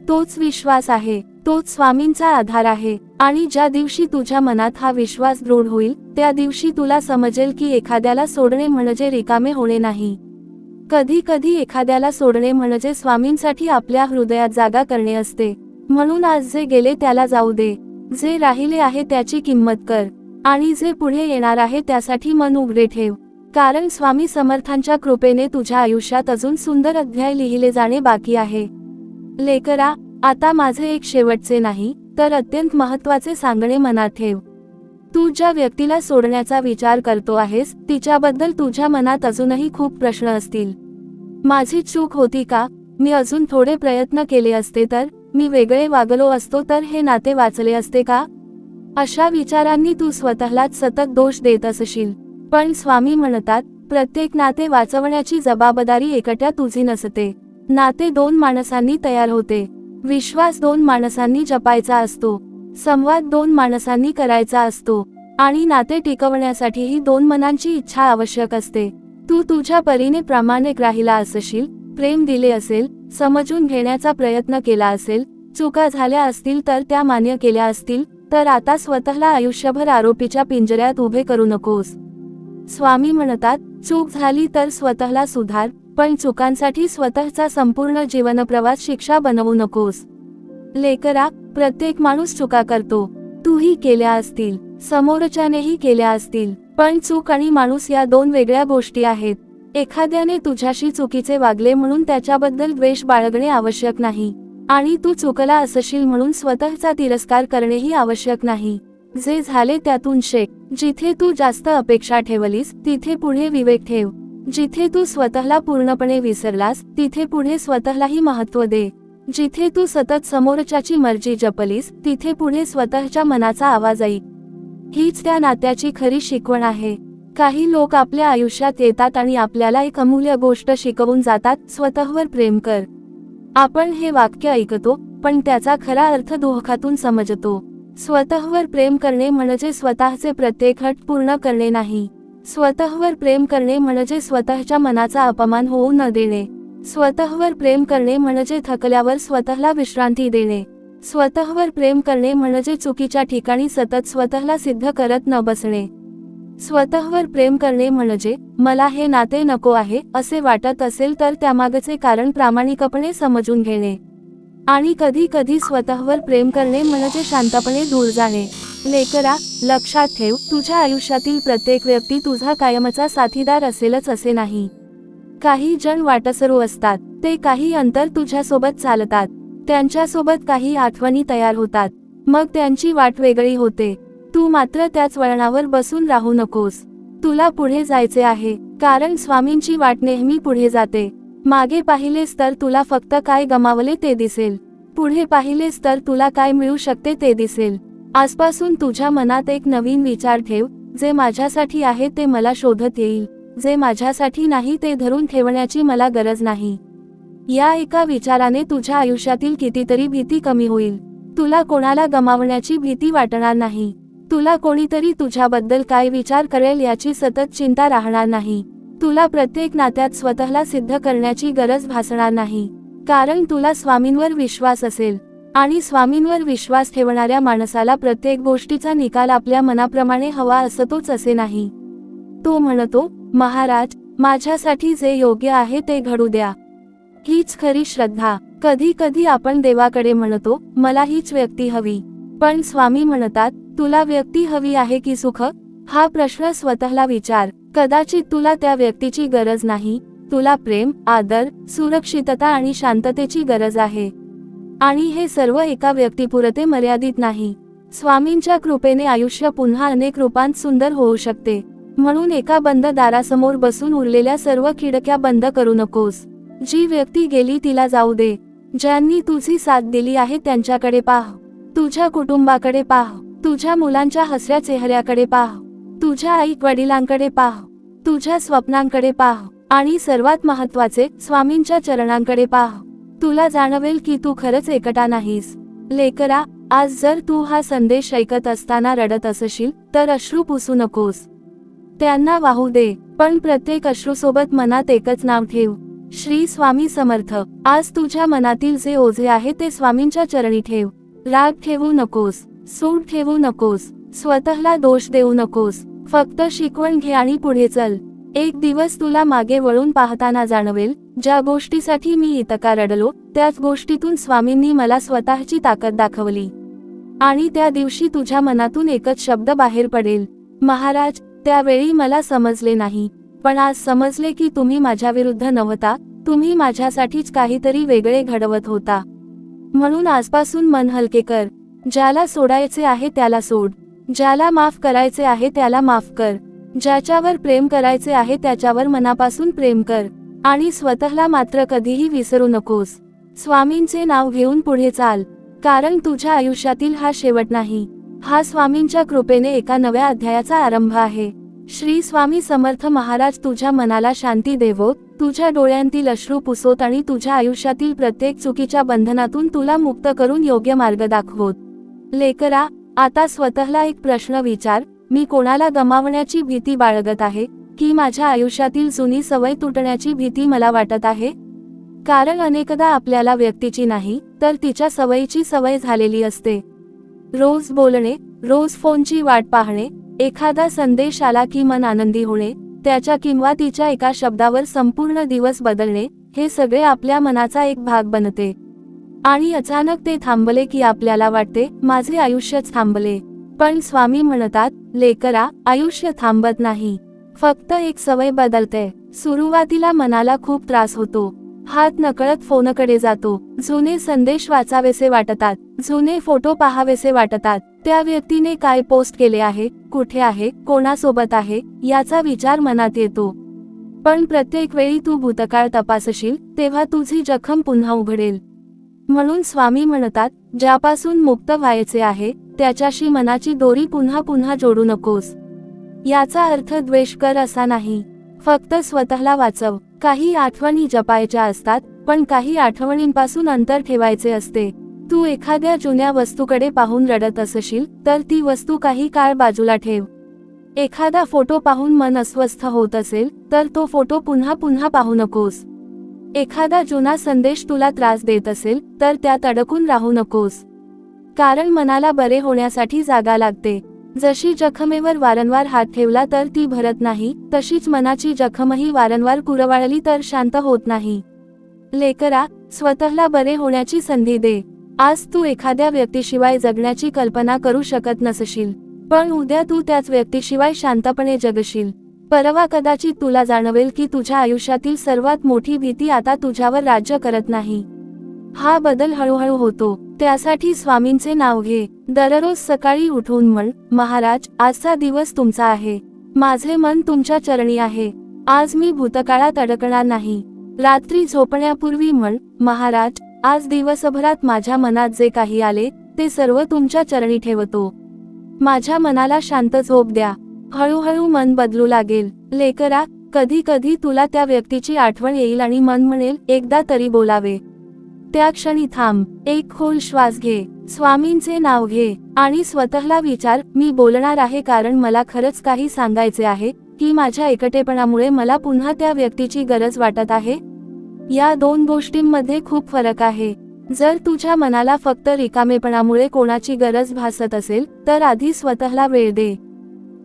तोच विश्वास आहे, तोच स्वामींचा आधार आहे. आणि ज्या दिवशी तुझ्या मनात हा विश्वास दृढ होईल त्या दिवशी तुला समजेल की एखाद्याला सोडणे म्हणजे रिकामे होणे नाही. कधी कधी एखाद्याला सोडणे म्हणजे स्वामींसाठी आपल्या हृदयात जागा करणे असते. म्हणून आज जे गेले त्याला जाऊ दे. जे राहिले आहे त्याची किंमत कर आणि जे पुढे येणार आहे त्यासाठी मन उघडे ठेव. कारण स्वामी समर्थांच्या कृपेने तुझ्या आयुष्यात अजून सुंदर अध्याय लिहिले जाणे बाकी आहे. लेकरा, आता माझे एक शेवटचे नाही तर अत्यंत महत्त्वाचे सांगणे मनात ठेव. तू ज्या व्यक्तीला सोडण्याचा विचार करतो आहेस तिच्याबद्दल तुझ्या मनात अजूनही खूप प्रश्न असतील. माझी चूक होती का? मी अजून थोडे प्रयत्न केले असते तर? मी वेगळे वागलो असतो तर हे नाते वाचले असते का? अशा विचारांनी तू स्वतःलाच सतत दोष देत असशील. पण स्वामी म्हणतात, प्रत्येक नाते वाचवण्याची जबाबदारी एकट्या तुझी नसते. नाते दोन माणसांनी तयार होते. विश्वास दोन माणसांनी जपायचा असतो. संवाद दोन माणसांनी करायचा असतो. आणि नाते टिकवण्यासाठीही दोन मनांची इच्छा आवश्यक असते. तू तुझ्या परीने प्रामाणिक राहिला असशील, प्रेम दिले असेल, समजून घेण्याचा प्रयत्न केला असेल, चुका झाल्या असतील तर त्या मान्य केल्या असतील, तर आता स्वतःला आयुष्यभर आरोपीच्या पिंजऱ्यात उभे करू नकोस. स्वामी म्हणतात, चूक झाली तर स्वतःला सुधार, पण चुकांसाठी स्वतःचा संपूर्ण जीवनप्रवास शिक्षा बनवू नकोस. लेकरा, प्रत्येक माणूस चुका करतो. तूही केल्या असतील, समोरच्यानेही केल्या असतील. पण चूक आणि माणूस या दोन वेगळ्या गोष्टी आहेत. एखाद्याने तुझ्याशी चुकीचे वागले म्हणून त्याच्याबद्दल द्वेष बाळगणे आवश्यक नाही. आणि तू चुकला असशील म्हणून स्वतःचा तिरस्कार करणेही आवश्यक नाही. जे झाले त्यातून शिक. जिथे तू जास्त अपेक्षा ठेवलीस तिथे पुढे विवेक ठेव. जिथे तू स्वतःला पूर्णपणे विसरलास तिथे पुढे स्वतःलाही महत्त्व दे. जिथे तू सतत समोरच्याची मर्जी जपलीस तिथे पुढे स्वतःच्या मनाचा आवाज ऐक. हीच त्या नात्याची खरी शिकवण आहे. काही लोक आपल्या आयुष्यात येतात आणि आपल्याला एक अमूल्य गोष्ट शिकवून जातात, स्वतःवर प्रेम कर. आपण हे वाक्य ऐकतो पण त्याचा खरा अर्थ दुःखातून समजतो. स्वतःवर प्रेम करणे म्हणजे स्वतःचे प्रत्येक हट पूर्ण करणे नाही. स्वतःवर प्रेम करणे म्हणजे स्वतःच्या मनाचा अपमान होऊ न देणे. स्वतःवर प्रेम करणे म्हणजे थकल्यावर स्वतःला विश्रांती देणे. स्वतःवर प्रेम करणे म्हणजे चुकीच्या ठिकाणी सतत स्वतःला सिद्ध करत न बसणे. स्वतःवर प्रेम करणे म्हणजे मला हे नाते नको आहे असे वाटत असेल तर त्यामागचे कारण प्रामाणिकपणे समजून घेणे. आणि कधी कधी स्वतःवर प्रेम करणे म्हणजे शांतपणे दूर जाणे. लेकरा, लक्षात ठेव, तुझ्या आयुष्यातील प्रत्येक व्यक्ती तुझा कायमचा साथीदार असेलच असे नाही. काही जण वाटसरू असतात. ते काही अंतर तुझ्यासोबत चालतात. त्यांच्यासोबत काही आठवणी तयार होतात. मग त्यांची वाट वेगळी होते. तू मात्र त्याच वळणावर बसून राहू नकोस. तुला पुढे जायचे आहे. कारण स्वामींची वाट नेहमी पुढे जाते. मागे पाहिलेस तर तुला फक्त काय गमावले ते दिसेल. पुढे पाहिलेस तर तुला काय मिळू शकते ते दिसेल. आजपासून तुझ्या मनात एक नवीन विचार ठेव. जे माझ्यासाठी आहे ते मला शोधत येईल. जे माझ्यासाठी नाही ते धरून ठेवण्याची मला गरज नाही. या एका विचाराने तुझ्या आयुष्यातील कितीतरी भीती कमी होईल. तुला कोणाला गमावण्याची भीती वाटणार नाही. तुला कोणीतरी तुझ्याबद्दल काय विचार करेल याची सतत चिंता राहणार नाही. तुला प्रत्येक नात्यात स्वतःला सिद्ध करण्याची गरज भासणार नाही. कारण तुला स्वामींवर विश्वास असेल. आणि स्वामींवर विश्वास ठेवणाऱ्या माणसाला प्रत्येक गोष्टीचा निकाल आपल्या मनाप्रमाणे हवा असतोच असे नाही. तो म्हणतो, महाराज, माझ्यासाठी जे योग्य आहे ते घडू द्या. हीच खरी श्रद्धा. कधी कधी आपण देवाकडे म्हणतो, मला हीच व्यक्ती हवी. पण स्वामी म्हणतात, तुला व्यक्ती हवी आहे की सुख? हा प्रश्न स्वतःला विचार. कदाचित तुला त्या व्यक्तीची गरज नाही. तुला प्रेम, आदर, सुरक्षितता आणि शांततेची गरज आहे. आणि हे सर्व एका व्यक्तीपुरते मर्यादित नाही. स्वामींच्या कृपेने आयुष्य पुन्हा अनेक रूपांत सुंदर होऊ शकते. म्हणून एका बंद दारासमोर बसून उरलेल्या सर्व खिडक्या बंद करू नकोस. जी व्यक्ती गेली तिला जाऊ दे. ज्यांनी तुझी साथ दिली आहे त्यांच्याकडे पाह. तुझ्या कुटुंबाकडे पाह. तुझ्या मुलांच्या हसऱ्या चेहऱ्याकडे पाह. तुझ्या आई वडिलांकडे पाह. तुझ्या स्वप्नांकडे पाह. आणि सर्वात महत्त्वाचे, स्वामींच्या चरणांकडे पाह. तुला जाणवेल की तू खरंच एकटा नाहीस. लेकरा, आज जर तू हा संदेश ऐकत असताना रडत असशील तर अश्रू पुसू नकोस. त्यांना वाहू दे. पण प्रत्येक अश्रूसोबत मनात एकच नाव ठेव, श्री स्वामी समर्थ. आज तुझ्या मनातील जे ओझे आहे ते स्वामींच्या चरणी ठेव. राग ठेवू नकोस. सूड ठेवू नकोस. स्वतःला दोष देऊ नकोस. फक्त शिकवण घे आणि पुढे चल. एक दिवस तुला मागे वळून पाहताना जाणवेल, ज्या गोष्टीसाठी मी इतका रडलो त्याच गोष्टीतून स्वामींनी मला स्वतःची ताकद दाखवली. आणि त्या दिवशी तुझ्या मनातून एकच शब्द बाहेर पडेल, महाराज. त्यावेळी मला समजले नाही, पण आज समजले की तुम्ही माझ्याविरुद्ध नव्हता, तुम्ही माझ्यासाठीच काहीतरी वेगळे घडवत होता. म्हणून आजपासून मन हलके कर. ज्याला सोडायचे आहे त्याला सोड. ज्याला माफ करायचे आहे त्याला माफ कर. ज्याच्यावर प्रेम करायचे आहे त्याच्यावर मनापासून प्रेम कर. आणि स्वतःला मात्र कधीही विसरू नकोस. स्वामींचे नाव घेऊन पुढे चाल. कारण तुझ्या आयुष्यातील हा शेवट नाही. हा स्वामींच्या कृपेने एका नव्या अध्यायाचा आरंभ आहे. श्री स्वामी समर्थ महाराज तुझ्या मनाला शांती देवोत, तुझ्या डोळ्यांतील अश्रू पुसोत आणि तुझ्या आयुष्यातील प्रत्येक चुकीच्या बंधनातून तुला मुक्त करून योग्य मार्ग दाखवोत. लेकरा, आता स्वतःला एक प्रश्न विचार, मी कोणाला गमावण्याची भीती बाळगत आहे की माझ्या आयुष्यातील जुनी सवय तुटण्याची भीती मला वाटत आहे? कारण अनेकदा आपल्याला व्यक्तीची नाही तर तिच्या सवयीची सवय झालेली असते. रोज बोलणे, रोज फोनची वाट पाहणे, एखादा संदेश आला की मन आनंदी होणे, त्याच्या किंवा तिच्या एका शब्दावर संपूर्ण दिवस बदलणे, हे सगळे आपल्या मनाचा एक भाग बनते. आणि अचानक ते थांबले की आपल्याला वाटते, माझे आयुष्यच थांबले. पण स्वामी म्हणतात, लेकरा, आयुष्य थांबत नाही, फक्त एक सवय बदलते. सुरुवातीला मनाला खूप त्रास होतो. हात नकळत फोनकडे जातो. जुने संदेश वाचावेसे वाटतात. जुने फोटो पाहावेसे वाटतात. त्या व्यक्तीने काय पोस्ट केले आहे, कुठे आहे, कोणासोबत आहे, याचा विचार मनात येतो. पण प्रत्येक वेळी तू भूतकाळ तपासशील तेव्हा तुझी जखम पुन्हा उघडेल. म्हणून स्वामी म्हणतात, ज्यापासून मुक्त व्हायचे आहे त्याच्याशी मनाची दोरी पुन्हा पुन्हा जोडू नकोस. याचा अर्थ द्वेष कर असा नाही. फक्त स्वतःला वाचव. काही आठवणी जपायच्या असतात, पण काही आठवणींपासून अंतर ठेवायचे असते. तू एखाद्या जुन्या वस्तूकडे पाहून रडत असशील तर ती वस्तू काही काळ बाजूला ठेव. एखादा फोटो पाहून मन अस्वस्थ होत असेल तर तो फोटो पुन्हा पुन्हा पाहू नकोस. एखादा जुना संदेश तुला त्रास देत असेल तर त्यात अडकून राहू नकोस. कारण मनाला बरे होण्यासाठी जागा लागते. जशी जखमेवर वारंवार हात ठेवला तर ती भरत नाही, तशीच मनाची जखमही वारंवार कुरवाळली तर शांत होत नाही. लेकरा, स्वतःला बरे होण्याची संधी दे. आज तू एखाद्या व्यक्तीशिवाय जगण्याची कल्पना करू शकत नसशील, पण उद्या तू त्याच व्यक्तीशिवाय शांतपणे जगशील. परवा कदाचित तुला जाणवेल की तुझ्या आयुष्यातील सर्वात मोठी भीती आता तुझ्यावर राज्य करत नाही. हा बदल हळूहळू होतो. त्यासाठी स्वामींचे नाव घे. दररोज सकाळी उठून म्हण, महाराज, आजचा दिवस तुमचा आहे. माझे मन तुमच्या चरणी आहे. आज मी भूतकाळात अडकणार नाही. रात्री झोपण्यापूर्वी म्हण, महाराज, आज दिवसभरात माझ्या मनात जे काही आले ते सर्व तुमच्या चरणी ठेवतो. माझ्या मनाला शांत झोप द्या. हळूहळू मन बदलू लागेल. लेकरा, कधी कधी तुला त्या व्यक्तीची आठवण येईल आणि मन म्हणेल, एकदा तरी बोलावे. त्या क्षणी थांब. एक खोल श्वास घे. स्वामींचे नाव घे आणि स्वतःला विचार, मी बोलणार आहे कारण मला खरंच काही सांगायचे आहे की माझ्या एकटेपणामुळे मला पुन्हा त्या व्यक्तीची गरज वाटत आहे? या दोन गोष्टींमध्ये खूप फरक आहे. जर तुझ्या मनाला फक्त रिकामेपणामुळे कोणाची गरज भासत असेल तर आधी स्वतःला वेळ दे.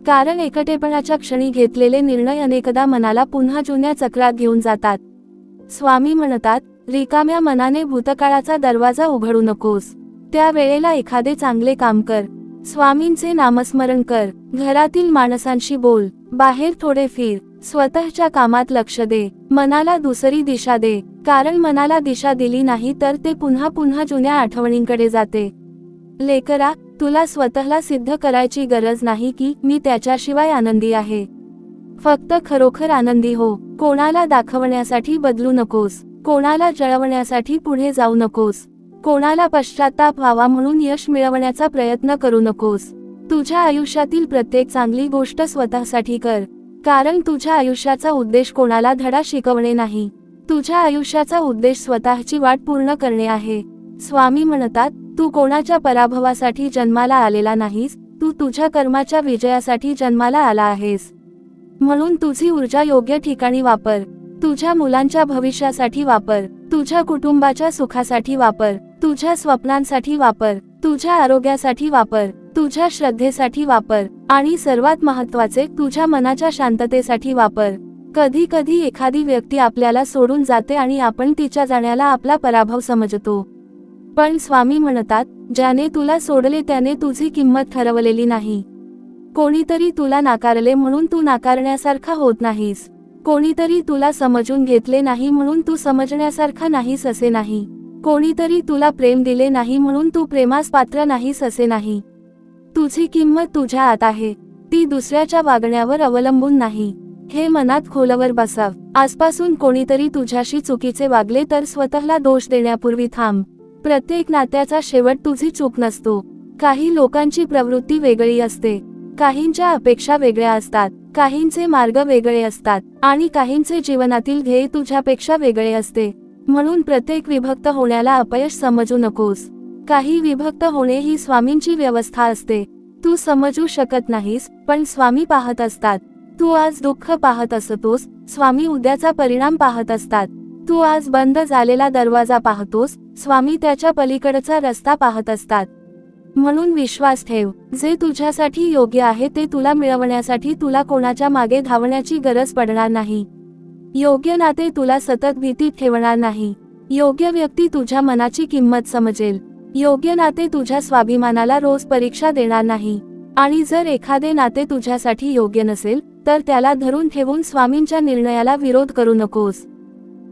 कारण एकटेपणाच्या क्षणी घेतलेले निर्णय अनेकदा मनाला पुन्हा जुन्या चक्रात घेऊन जातात. स्वामी म्हणतात, रिकाम्या मनाने भूतकाळाचा दरवाजा उघडू नकोस. त्या वेळेला एखादे चांगले काम कर. स्वामींचे नामस्मरण कर. घरातील माणसांशी बोल. बाहेर थोडे फिर. स्वतःच्या कामात लक्ष दे. मनाला दुसरी दिशा दे, कारण मनाला दिशा दिली नाही तर ते पुन्हा पुन्हा जुन्या आठवणींकडे जाते. लेकरा, तुला स्वतःला सिद्ध करायची गरज नाही की मी त्याच्याशिवाय आनंदी आहे. फक्त खरोखर आनंदी हो. कोणाला दाखवण्यासाठी बदलू नकोस. कोणाला जळवण्यासाठी पुढे जाऊ नकोस. कोणाला पश्चाताप व्हावा म्हणून यश मिळवण्याचा प्रयत्न करू नकोस. तुझ्या आयुष्यातील प्रत्येक चांगली गोष्ट स्वतःसाठी कर, कारण तुझ्या आयुष्याचा उद्देश कोणाला धडा शिकवणे नाही. तुझ्या आयुष्याचा उद्देश स्वतःची वाट पूर्ण करणे आहे. स्वामी म्हणतात, तू कोणाच्या पराभवासाठी जन्माला आलेला नाहीस, तू तुझ्या कर्माच्या विजयासाठी जन्माला आला आहेस. म्हणून तुझी ऊर्जा योग्य ठिकाणी वापर. तुझ्या मुलांच्या भविष्यासाठी वापर. तुझ्या कुटुंबाच्या सुखासाठी वापर. तुझ्या स्वप्नांसाठी वापर. तुझ्या आरोग्यासाठी वापर. तुझ्या श्रद्धेसाठी वापर. आणि सर्वात महत्त्वाचे, तुझ्या मनाच्या शांततेसाठी वापर. कधी कधी एखादी व्यक्ती आपल्याला सोडून जाते आणि आपण तिच्या जाण्याला आपला पराभव समजतो. पण स्वामी म्हणतात, ज्याने तुला सोडले त्याने तुझी किंमत ठरवलेली नाही. कोणीतरी तुला नाकारले म्हणून तू नाकारण्यासारखा होत नाहीस. कोणीतरी तुला समजून घेतले नाही म्हणून तू समजण्यासारखा नाहीस असे नाही. कोणीतरी तुला प्रेम दिले नाही म्हणून तू प्रेमास पात्र नाहीस असे नाही. तुझी किंमत तुझ्या आत आहे, ती दुसऱ्याच्या वागण्यावर अवलंबून नाही. हे मनात खोलवर बसाव. आजपासून कोणीतरी तुझ्याशी चुकीचे वागले तर स्वतःला दोष देण्यापूर्वी थांब. प्रत्येक नात्याचा शेवट तुझी चूक नसतो. काही लोकांची प्रवृत्ती वेगळी असते, काहींच्या अपेक्षा वेगळ्या असतात, काहींचे मार्ग वेगळे असतात आणि काहींचे जीवनातील ध्येय तुझ्यापेक्षा वेगळे असते. म्हणून प्रत्येक विभक्त होण्याला अपयश समजू नकोस. काही विभक्त होणे ही स्वामींची व्यवस्था असते. तू समजू शकत नाहीस, पण स्वामी पाहत असतात. तू आज दुःख पाहत असतोस, स्वामी उद्याचा परिणाम पाहत असतात. तू आज बंद झालेला दरवाजा पाहतोस, स्वामी त्याच्या पलीकडचा रस्ता पाहत असतात. म्हणून विश्वास ठेव. जे तुझ्यासाठी योग्य आहे ते तुला मिळवण्यासाठी तुला कोणाच्या मागे धावण्याची गरज पडणार नाही. योग्य नाते तुला सतत भीतीत ठेवणार नाही. योग्य व्यक्ती तुझ्या मनाची किंमत समजेल. योग्य नाते तुझ्या स्वाभिमानाला रोज परीक्षा देणार नाही. आणि जर एखादे नाते तुझ्यासाठी योग्य नसेल तर त्याला धरून ठेवून स्वामींच्या निर्णयाला विरोध करू नकोस.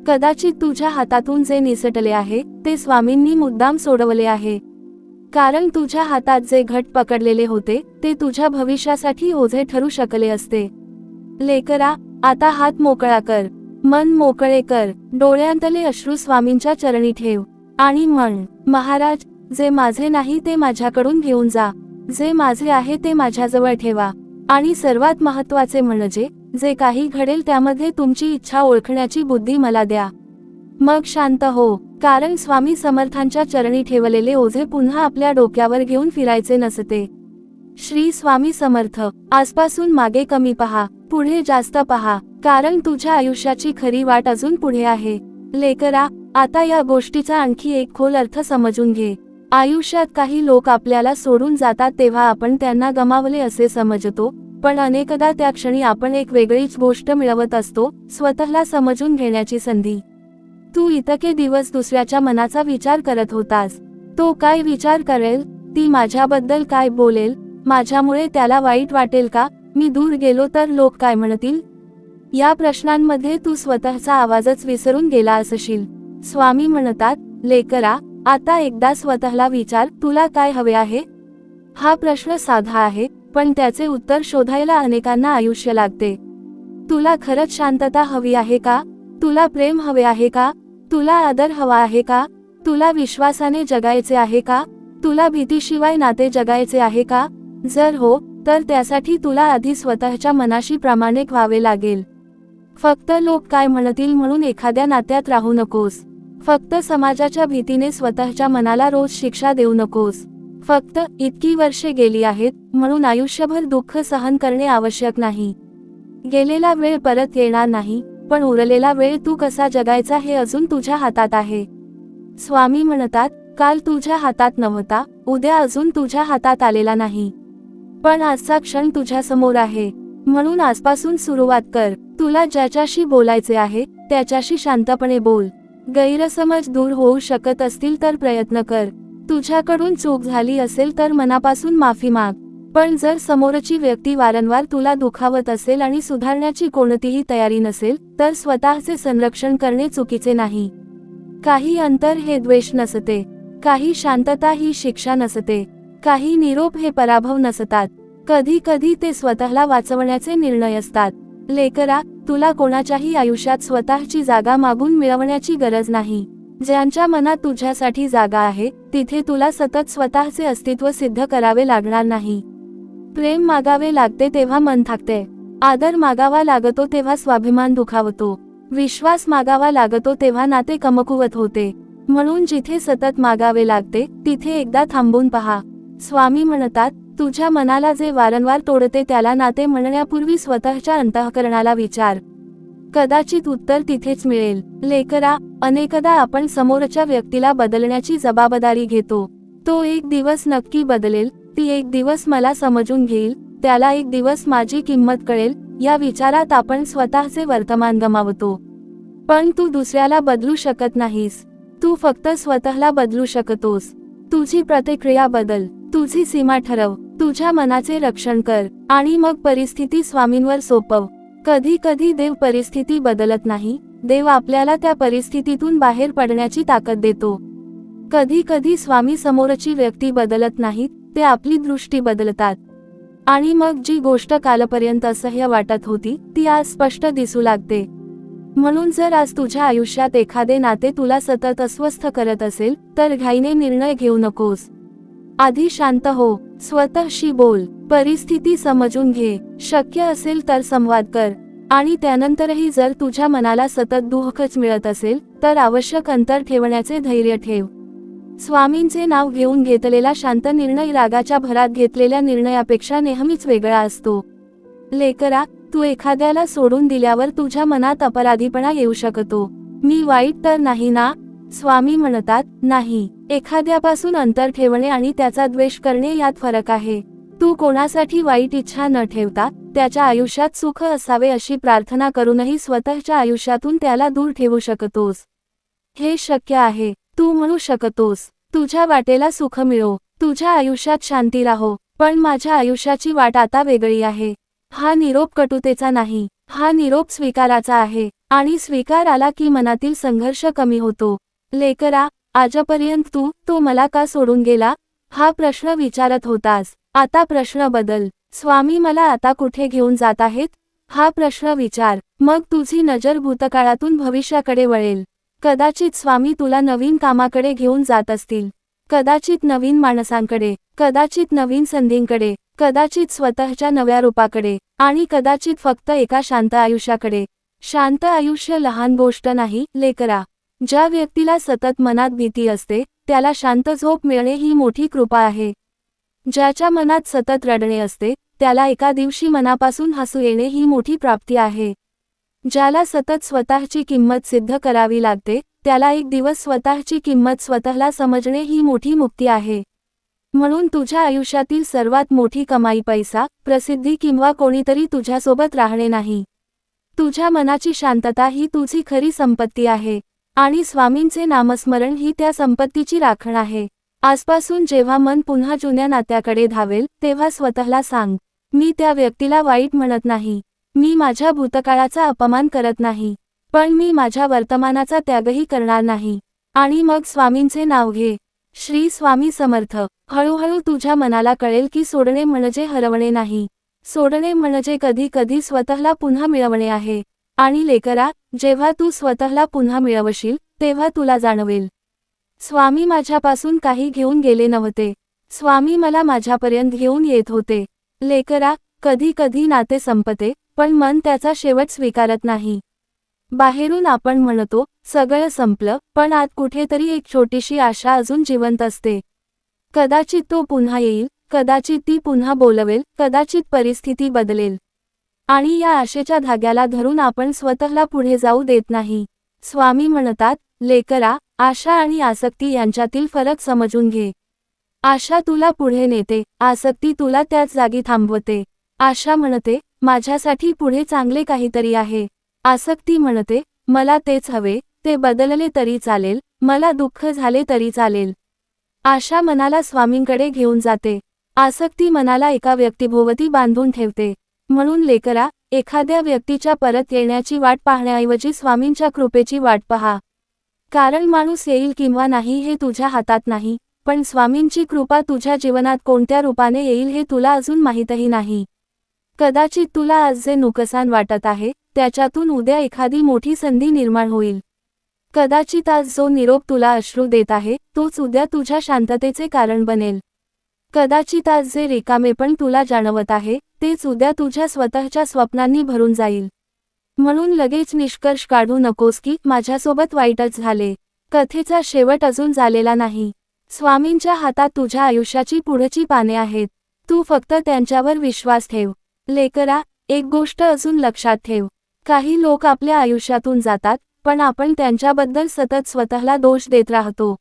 कदाचित तुझ्या हातातून जे निसटले आहे ते स्वामींनी मुद्दाम सोडवले आहे, कारण तुझ्या हातात जे घट पकडलेले होते ते तुझ्या भविष्यासाठी ओझे ठरू शकले असते. लेकरा, आता हात मोकळा कर. मन मोकळे कर. डोळ्यांतले अश्रू स्वामींच्या चरणी ठेव आणि म्हण, महाराज, जे माझे नाही ते माझ्याकडून घेऊन जा. जे माझे आहे ते माझ्याजवळ ठेवा. आणि सर्वात महत्त्वाचे म्हणजे, जे काही घडेल त्यामध्ये तुमची इच्छा ओळखण्याची बुद्धी मला द्या. मग शांत हो, कारण स्वामी समर्थांच्या चरणी ठेवलेले ओझे पुन्हा आपल्या डोक्यावर घेऊन फिरायचे नसते. श्री स्वामी समर्थ. आजपासून मागे कमी पहा, पुढे जास्त पहा, कारण तुझ्या आयुष्याची खरी वाट अजून पुढे आहे. लेकरा, आता या गोष्टीचा आणखी एक खोल अर्थ समजून घे. आयुष्यात काही लोक आपल्याला सोडून जातात तेव्हा आपण त्यांना गमावले असे समजतो, पण अनेकदा त्या क्षणी आपण एक वेगळीच गोष्ट मिळवत असतो, स्वतःला समजून घेण्याची संधी. तू इतके दिवस दुसऱ्याच्या मनाचा विचार करत होतास. तो काय विचार करेल, ती माझ्याबद्दल काय बोलेल, माझ्यामुळे त्याला वाईट वाटेल का, मी दूर गेलो तर लोक काय म्हणतील, या प्रश्नांमध्ये तू स्वतःचा आवाजच विसरून गेला असशील. स्वामी म्हणतात, लेकरा, आता एकदा स्वतःला विचार, तुला काय हवे आहे. हा प्रश्न साधा आहे, पण त्याचे उत्तर शोधायला अनेकांना आयुष्य लागते. तुला खरंच शांतता हवी आहे का? तुला प्रेम हवे आहे का? तुला आदर हवा आहे का? तुला विश्वासाने जगायचे आहे का? तुला भीतीशिवाय नाते जगायचे आहे का? जर हो, तर त्यासाठी तुला आधी स्वतःच्या मनाशी प्रामाणिक व्हावे लागेल. फक्त लोक काय म्हणतील म्हणून एखाद्या नात्यात राहू नकोस. फक्त समाजाच्या भीतीने स्वतःच्या मनाला रोज शिक्षा देऊ नकोस. फक्त इतकी वर्षे गेली आहेत म्हणून आयुष्यभर दुःख सहन करणे आवश्यक नाही. गेलेला वेळ परत येणार नाही, पण उरलेला वेळ तू कसा जगायचा हे अजून तुझ्या हातात आहे. स्वामी म्हणतात, काल तुझ्या हातात नव्हता, उद्या अजून तुझ्या हातात आलेला नाही, पण आजचा क्षण तुझ्या समोर आहे. म्हणून आजपासून सुरुवात कर. तुला ज्याच्याशी बोलायचे आहे त्याच्याशी शांतपणे बोल. गैरसमज दूर होऊ शकत असतील तर प्रयत्न कर. तुझ्याकडून चूक झाली असेल तर मनापासून माफी माग. पण जर समोरची व्यक्ती वारंवार तुला दुखावत असेल आणि सुधारण्याची कोणतीही तयारी नसेल तर स्वतःचे संरक्षण करणे चुकीचे नाही. काही अंतर हे द्वेष नसते, काही शांतता ही शिक्षा नसते, काही निरोप हे पराभव नसतात. कधी कधी ते स्वतःला वाचवण्याचे निर्णय असतात. लेकरा, तुला कोणाच्याही आयुष्यात स्वतःची जागा मागून मिळवण्याची गरज नाही. ज्यांच्या मनात तुझ्यासाठी जागा आहे तिथे तुला सतत स्वतःचे अस्तित्व सिद्ध करावे लागणार नाही. प्रेम मागावे लागते तेव्हा मन थाकते. आदर मागावा लागतो तेव्हा स्वाभिमान दुखावतो. विश्वास मागावा लागतो तेव्हा नाते कमकुवत होते. म्हणून जिथे सतत मागावे लागते तिथे एकदा थांबून पहा. स्वामी म्हणतात, तुझ्या मनाला जे वारंवार तोडते त्याला नाते म्हणण्यापूर्वी स्वतःच्या अंतःकरणाला विचार. कदाचित उत्तर तिथेच मिळेल. लेकरा, अनेकदा आपण समोरच्या व्यक्तीला बदलण्याची जबाबदारी घेतो. तो एक दिवस नक्की बदलेल, ती एक दिवस मला समजून घेईल, त्याला एक दिवस माझी किंमत कळेल, या विचारात आपण स्वतःचे वर्तमान गमावतो. पण तू दुसऱ्याला बदलू शकत नाहीस. तू फक्त स्वतःला बदलू शकतोस. तुझी प्रतिक्रिया बदल, तुझी सीमा ठरव, तुझ्या मनाचे रक्षण कर आणि मग परिस्थिती स्वामींवर सोपव. कधी कधी देव परिस्थिती बदलत नाही, देव आपल्याला त्या परिस्थितीतून बाहेर पडण्याची ताकद देतो. कधी कधी स्वामी समोरची व्यक्ती बदलत नाहीत, ते आपली दृष्टी बदलतात. आणि मग जी गोष्ट कालपर्यंत असह्य वाटत होती ती आज स्पष्ट दिसू लागते. म्हणून जर आज तुझ्या आयुष्यात एखादे नाते तुला सतत अस्वस्थ करत असेल तर घाईने निर्णय घेऊ नकोस. आधी शांत हो, स्वतःशी बोल, परिस्थिती समजून घे, शक्य असेल तर संवाद कर आणि त्यानंतरही जर तुझ्या मनाला सतत दुःखच मिळत असेल तर आवश्यक अंतर ठेवण्याचे धैर्य ठेव. स्वामींचे नाव घेऊन घेतलेला शांत निर्णय रागाच्या भरात घेतलेल्या निर्णयापेक्षा नेहमीच वेगळा असतो. लेकरा, तू एखाद्याला सोडून दिल्यावर तुझ्या मनात अपराधीपणा येऊ शकतो. मी वाईट तर नाही ना? स्वामी म्हणतात, नाही. एखाद्यापासून अंतर ठेवणे आणि त्याचा द्वेष करणे यात फरक आहे. तू कोणासाठी वाईट इच्छा न ठेवता त्याच्या आयुष्यात सुख असावे अशी प्रार्थना करूनही स्वतःच्या आयुष्यातून त्याला दूर ठेवू शकतोस. हे शक्य आहे. तू म्हणू शकतोस, तुझ्या वाटेला सुख मिळो, तुझ्या आयुष्यात शांती राहो, पण माझ्या आयुष्याची वाट आता वेगळी आहे. हा निरोप कटुतेचा नाही, हा निरोप स्वीकाराचा आहे. आणि स्वीकार आला की मनातील संघर्ष कमी होतो. लेकरा, आजपर्यंत तो मला का सोडून गेला हा प्रश्न विचारत होतास. आता प्रश्न बदल. स्वामी मला आता कुठे घेऊन जात आहेत हा प्रश्न विचार. मग तुझी नजर भूतकाळातून भविष्याकडे वळेल. कदाचित स्वामी तुला नवीन कामाकडे घेऊन जात असतील, कदाचित नवीन माणसांकडे, कदाचित नवीन संधींकडे, कदाचित स्वतःच्या नव्या रूपाकडे आणि कदाचित फक्त एका शांत आयुष्याकडे. शांत आयुष्य लहान गोष्ट नाही लेकरा. ज्या व्यक्तीला सतत मनात भीती असते त्याला शांत झोप मिळणे ही मोठी कृपा आहे. ज्याच्या मनात सतत रडणे असते त्याला एका दिवशी मनापासून हसू येणे ही मोठी प्राप्ती आहे. ज्याला सतत स्वतःची किंमत सिद्ध करावी लागते त्याला एक दिवस स्वतःची किंमत स्वतःला समजणे ही मोठी मुक्ती आहे. म्हणून तुझ्या आयुष्यातील सर्वात मोठी कमाई पैसा, प्रसिद्धी किंवा कोणीतरी तुझ्यासोबत राहणे नाही. तुझ्या मनाची शांतता ही तुझी खरी संपत्ती आहे आणि स्वामींचे नामस्मरण ही त्या संपत्तीची राखण आहे. आजपासून जेव्हा मन पुन्हा जुन्या नात्याकडे धावेल तेव्हा स्वतःला सांग, मी त्या व्यक्तीला वाईट म्हणत नाही, मी माझ्या भूतकाळाचा अपमान करत नाही, पण मी माझ्या वर्तमानाचा त्यागही करणार नाही. आणि मग स्वामींचे नाव घे. श्री स्वामी समर्थ. हळूहळू तुझ्या मनाला कळेल की सोडणे म्हणजे हरवणे नाही, सोडणे म्हणजे कधी कधी स्वतःला पुन्हा मिळवणे आहे. आणि लेकरा, जेव्हा तू स्वतःला पुन्हा मिळवशील तेव्हा तुला जाणवेल, स्वामी माझ्यापासून काही घेऊन गेले नव्हते, स्वामी मला माझ्यापर्यंत घेऊन येत होते. लेकरा, कधी कधी नाते संपते पण मन त्याचा शेवट स्वीकारत नाही. बाहेरून आपण म्हणतो सगळं संपलं, पण आत कुठेतरी एक छोटीशी आशा अजून जिवंत असते. कदाचित तो पुन्हा येईल, कदाचित ती पुन्हा बोलवेल, कदाचित परिस्थिती बदलेल. आणि या आशेच्या धाग्याला धरून आपण स्वतःला पुढे जाऊ देत नाही. स्वामी म्हणतात, लेकरा, आशा आणि आसक्ती यांच्यातील फरक समजून घे. आशा तुला पुढे नेते, आसक्ती तुला त्याच जागी थांबवते. आशा म्हणते, माझ्यासाठी पुढे चांगले काहीतरी आहे. आसक्ती म्हणते, मला तेच हवे, ते बदलले तरी चालेल, मला दुःख झाले तरी चालेल. आशा मनाला स्वामींकडे घेऊन जाते. आसक्ती मनाला एका व्यक्तीभोवती बांधून ठेवते. म्हणून लेकरा, एखाद्या व्यक्तीच्या परत येण्याची वाट पाहण्याऐवजी स्वामींच्या कृपेची वाट पहा. कारण माणूस येईल किंवा नाही हे तुझ्या हातात नाही, पण स्वामींची कृपा तुझ्या जीवनात कोणत्या रूपाने येईल हे तुला अजून माहीतही नाही. कदाचित तुला आज जे नुकसान वाटत आहे, त्याच्यातून उद्या एखादी मोठी संधी निर्माण होईल. कदाचित आज जो निरोप तुला अश्रू देत आहे, तोच उद्या तुझ्या शांततेचे कारण बनेल. कदाचित आज जे रिकामेपण तुला जाणवत आहे, तेच उद्या तुझ्या स्वतःच्या स्वप्नांनी भरून जाईल. म्हणून लगेच निष्कर्ष काढू नकोस की माझ्यासोबत वाईटच झाले. कथेचा शेवट अजून झालेला नाही. स्वामींच्या हातात तुझ्या आयुष्याची पुढची पाने आहेत. तू फक्त त्यांच्यावर विश्वास ठेव. लेकरा, एक गोष्ट अजून लक्षात ठेव. काही लोक आपल्या आयुष्यातून जातात, पण आपण त्यांच्याबद्दल सतत स्वतःला दोष देत राहतो.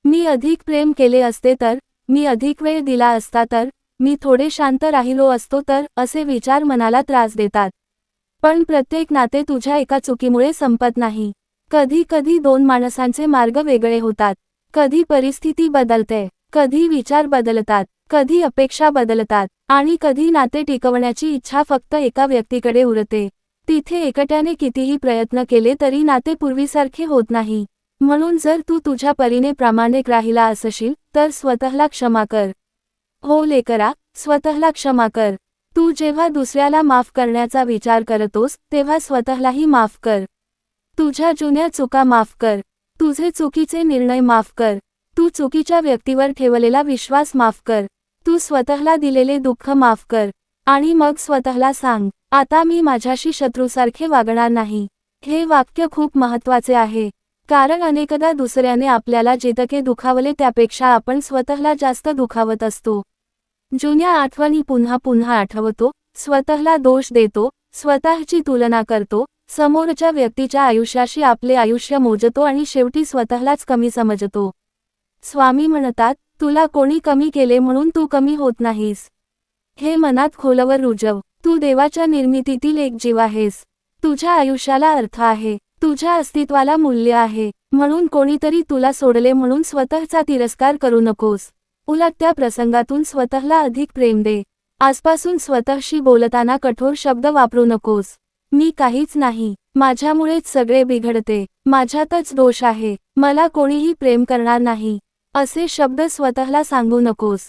मी अधिक प्रेम केले असते तर, मी अधिक वेळ दिला असता तर, मी थोडे शांत राहिलो असतो तर, असे विचार मनाला त्रास देतात. पण प्रत्येक नाते तुझ्या एका चुकीमुळे संपत नाही. कधी कधी दोन माणसांचे मार्ग वेगळे होतात. कधी परिस्थिती बदलते, कधी विचार बदलतात, कधी अपेक्षा बदलतात, आणि कधी नाते टिकवण्याची इच्छा फक्त एका व्यक्तीकडे उरते. तिथे एकट्याने कितीही प्रयत्न केले तरी नाते पूर्वीसारखे होत नाही. म्हणून जर तू तुझ्या परीने प्रामाणिक राहिला असशील, तर स्वतःला क्षमा कर. हो लेकरा, स्वतःला क्षमा कर. तू जेव्हा दुसऱ्याला माफ करण्याचा विचार करतोस, तेव्हा स्वतःलाही माफ कर. तुझ्या जुन्या चुका माफ कर. तुझे चुकीचे निर्णय माफ कर. तू चुकीच्या व्यक्तीवर ठेवलेला विश्वास माफ कर. तू स्वतःला दिलेले दुःख माफ कर. आणि मग स्वतःला सांग, आता मी माझ्याशी शत्रूसारखे वागणार नाही. हे वाक्य खूप महत्त्वाचे आहे. कारण अनेकदा दुसऱ्याने आपल्याला जितके दुखावले त्यापेक्षा आपण स्वतःला जास्त दुखावत असतो. जुन्या आठवणी पुन्हा पुन्हा आठवतो, स्वतःला दोष देतो, स्वतःची तुलना करतो, समोरच्या व्यक्तीच्या आयुष्याशी आपले आयुष्य मोजतो आणि शेवटी स्वतःलाच कमी समजतो. स्वामी म्हणतात, तुला कोणी कमी केले म्हणून तू कमी होत नाहीस. हे मनात खोलवर रुजव. तू देवाच्या निर्मितीतील एक जीव आहेस. तुझ्या आयुष्याला अर्थ आहे. तुझ्या अस्तित्वाला मूल्य आहे. म्हणून कोणीतरी तुला सोडले म्हणून स्वतःचा तिरस्कार करू नकोस. उलट त्या प्रसंगातून स्वतःला अधिक प्रेम दे. आजपासून स्वतःशी बोलताना कठोर शब्द वापरू नकोस. मी काहीच नाही, माझ्यामुळेच सगळे बिघडते, माझ्यातच दोष आहे, मला कोणीही प्रेम करणार नाही, असे शब्द स्वतःला सांगू नकोस.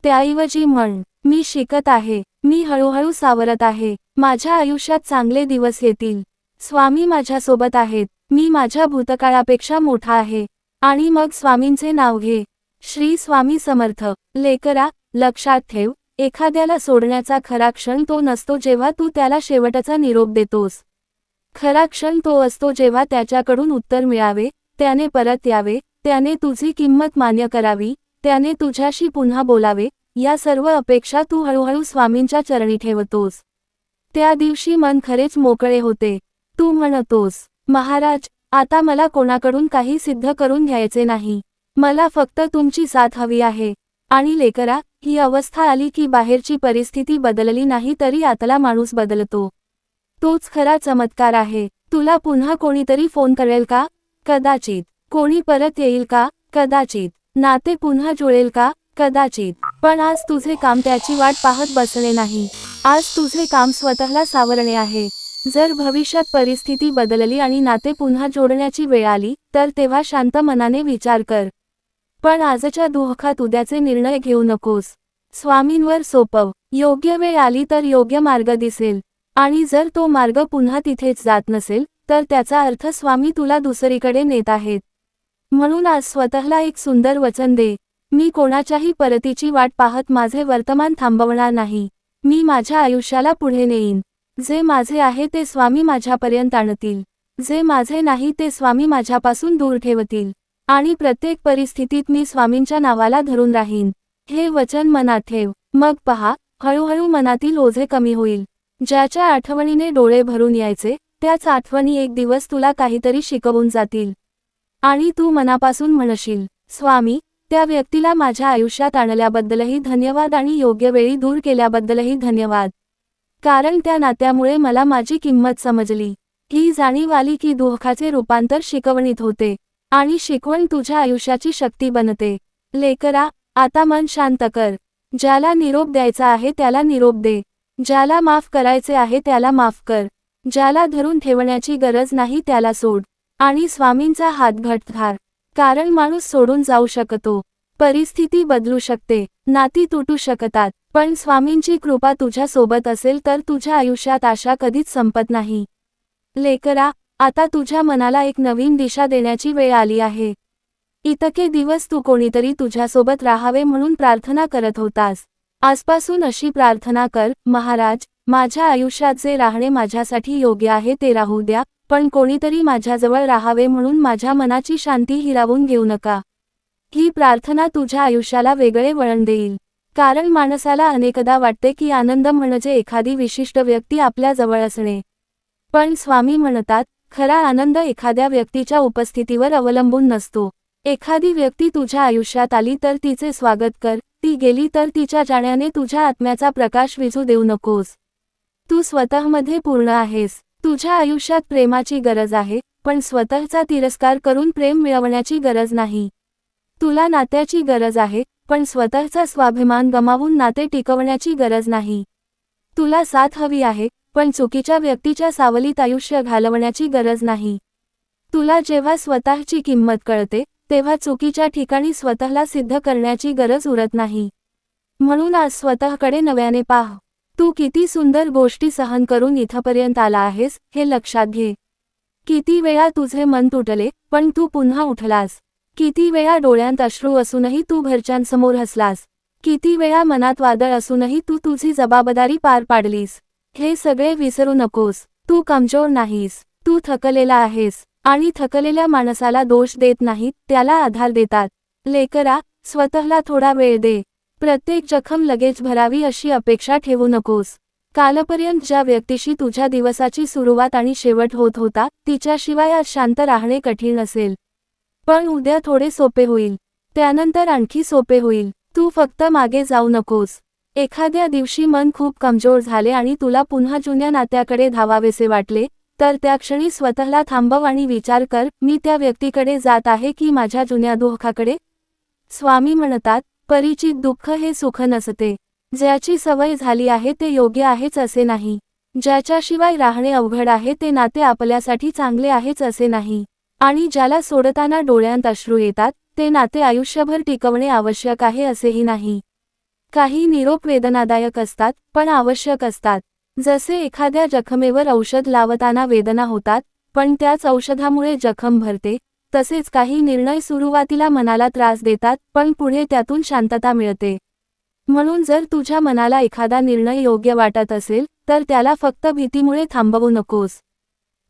त्याऐवजी म्हण, मी शिकत आहे, मी हळूहळू सावरत आहे, माझ्या आयुष्यात चांगले दिवस येतील, स्वामी माझ्यासोबत आहेत, मी माझ्या भूतकाळापेक्षा मोठा आहे. आणि मग स्वामींचे नाव घे. श्री स्वामी समर्थ. लेकरा, लक्षात ठेव, एखाद्याला सोडण्याचा खरा क्षण तो नसतो जेव्हा तू त्याला शेवटचा निरोप देतोस. खरा क्षण तो असतो जेव्हा त्याच्याकडून उत्तर मिळावे, त्याने परत यावे, त्याने तुझी किंमत मान्य करावी, त्याने तुझ्याशी पुन्हा बोलावे. या सर्व अपेक्षा तू हळूहळू स्वामींच्या चरणी ठेवतोस. त्या दिवशी मन खरेच मोकळे होते. तू म्हणतोस, महाराज, आता मला कोणाकडून काही सिद्ध करून घ्यायचे नाही, मला फक्त तुमची साथ हवी आहे. आणि लेकरा, ही अवस्था आली की बाहेरची परिस्थिती बदलली नाही तरी आतला माणूस बदलतो. तोच खरा चमत्कार आहे. तुला पुन्हा कोणीतरी फोन करेल का? कदाचित. कोणी परत येईल का? कदाचित. नाते पुन्हा जुळेल का? कदाचित. पण आज तुझे काम त्याची वाट पाहत बसणे नाही. आज तुझे काम स्वतःला सावरणे आहे. जर भविष्यात परिस्थिती बदलली आणि नाते पुन्हा जोडण्याची वेळ आली, तर तेव्हा शांत मनाने विचार कर. पण आजच्या दुःखात उद्याचे निर्णय घेऊ नकोस. स्वामींवर सोपव. योग्य वेळ आली तर योग्य मार्ग दिसेल. आणि जर तो मार्ग पुन्हा तिथेच जात नसेल, तर त्याचा अर्थ स्वामी तुला दुसरीकडे नेत आहेत. म्हणून आज स्वतःला एक सुंदर वचन दे. मी कोणाच्याही परतीची वाट पाहत माझे वर्तमान थांबवणार नाही. मी माझ्या आयुष्याला पुढे नेईन. जे माझे आहे ते स्वामी माझ्यापर्यंत आणतील. जे माझे नाही ते स्वामी माझ्यापासून दूर ठेवतील. आणि प्रत्येक परिस्थितीत मी स्वामींच्या नावाला धरून राहीन. हे वचन मनात ठेव. मग पहा, हळूहळू मनातील ओझे कमी होईल. ज्याच्या आठवणीने डोळे भरून यायचे, त्याच आठवणी एक दिवस तुला काहीतरी शिकवून जातील. आणि तू मनापासून म्हणशील, स्वामी, त्या व्यक्तीला माझ्या आयुष्यात आणल्याबद्दलही धन्यवाद आणि योग्य वेळी दूर केल्याबद्दलही धन्यवाद. कारण त्या नात्यामुळे मला माझी किंमत समजली. ही जाणीव आली की दुःखाचे रूपांतर शिकवणीत होते आणि शिकवण तुझ्या आयुष्याची शक्ती बनते. लेकरा, आता मन शांत कर. ज्याला निरोप द्यायचा आहे त्याला निरोप दे. ज्याला माफ करायचे आहे त्याला माफ कर. ज्याला धरून ठेवण्याची गरज नाही त्याला सोड. आणि स्वामींचा हात घट्ट धर. कारण माणूस सोडून जाऊ शकतो, परिस्थिती बदलू शकते, नाती तुटू शकतात, पण स्वामींची कृपा तुझ्या सोबत असेल तर तुझ्या आयुष्यात आशा कधीच संपत नाही. लेकरा, आता तुझ्या मनाला एक नवीन दिशा देण्याची वेळ आली आहे. इतके दिवस तू कोणीतरी तुझ्यासोबत राहावे म्हणून प्रार्थना करत होतास. आजपासून अशी प्रार्थना कर, महाराज, माझ्या आयुष्यात जे राहणे माझ्यासाठी योग्य आहे ते राहू द्या, पण कोणीतरी माझ्याजवळ राहावे म्हणून माझ्या मनाची शांती हिरावून घेऊ नका. ही प्रार्थना तुझ्या आयुष्याला वेगळे वळण देईल. कारण माणसाला अनेकदा वाटते की आनंद म्हणजे एखादी विशिष्ट व्यक्ती आपल्या जवळ असणे. पण स्वामी म्हणतात, खरा आनंद एखाद्या व्यक्तीच्या उपस्थितीवर अवलंबून नसतो. एखादी व्यक्ती तुझ्या आयुष्यात आली तर तिचे स्वागत कर, ती गेली तर तिच्या जाण्याने तुझ्या आत्म्याचा प्रकाश विझू देऊ नकोस. तू स्वतःमध्ये पूर्ण आहेस. तुझ्या आयुष्यात प्रेमाची गरज आहे, पण स्वतःचा तिरस्कार करून प्रेम मिळवण्याची गरज नाही. तुला नात्याची गरज आहे, पण स्वतःचा स्वाभिमान गमावून नाते टिकवण्याची गरज नाही. तुला साथ हवी आहे, पण चुकीच्या व्यक्तीच्या सावलीत आयुष्य घालवण्याची गरज नाही. तुला जेव्हा स्वतःची किंमत कळते, तेव्हा चुकीच्या ठिकाणी स्वतःला सिद्ध करण्याची गरज उरत नाही. म्हणून आज स्वतःकडे नव्याने पाह. तू किती सुंदर गोष्टी सहन करून इथपर्यंत आला आहेस हे लक्षात घे. किती वेळा तुझे मन तुटले, पण तू पुन्हा उठलास. किती वेळा डोळ्यांत अश्रू असूनही तू घरच्यांसमोर हसलास. किती वेळा मनात वादळ असूनही तू तुझी जबाबदारी पार पाडलीस. हे सगळे विसरू नकोस. तू कमजोर नाहीस, तू थकलेला आहेस. आणि थकलेल्या माणसाला दोष देत नाहीत, त्याला आधार देतात. लेकरा, स्वतःला थोडा वेळ दे. प्रत्येक जखम लगेच भरावी अशी अपेक्षा ठेवू नकोस. कालपर्यंत ज्या व्यक्तीशी तुझ्या दिवसाची सुरुवात आणि शेवट होत होता, तिच्याशिवाय आज शांत राहणे कठीण असेल. पण उद्या थोडे सोपे होईल, त्यानंतर आणखी सोपे होईल. तू फक्त मागे जाऊ नकोस. एखाद्या दिवशी मन खूप कमजोर झाले आणि तुला पुन्हा जुन्या नात्याकडे धावावेसे वाटले, तर त्या क्षणी स्वतःला थांबव आणि विचार कर, मी त्या व्यक्तीकडे जात आहे की माझ्या जुन्या दुःखाकडे? स्वामी म्हणतात, परिचित दुःख हे सुख नसते. ज्याची सवय झाली आहे ते योग्य आहेच असे नाही. ज्याच्याशिवाय राहणे अवघड आहे ते नाते आपल्यासाठी चांगले आहेच असे नाही. आणि ज्याला सोडताना डोळ्यांत अश्रू येतात, ते नाते आयुष्यभर टिकवणे आवश्यक आहे असेही नाही. काही निरोप वेदनादायक असतात, पण आवश्यक असतात. जसे एखाद्या जखमेवर औषध लावताना वेदना होतात, पण त्याच औषधामुळे जखम भरते, तसेच काही निर्णय सुरुवातीला मनाला त्रास देतात, पण पुढे त्यातून शांतता मिळते. म्हणून जर तुझ्या मनाला एखादा निर्णय योग्य वाटत असेल, तर त्याला फक्त भीतीमुळे थांबवू नकोस.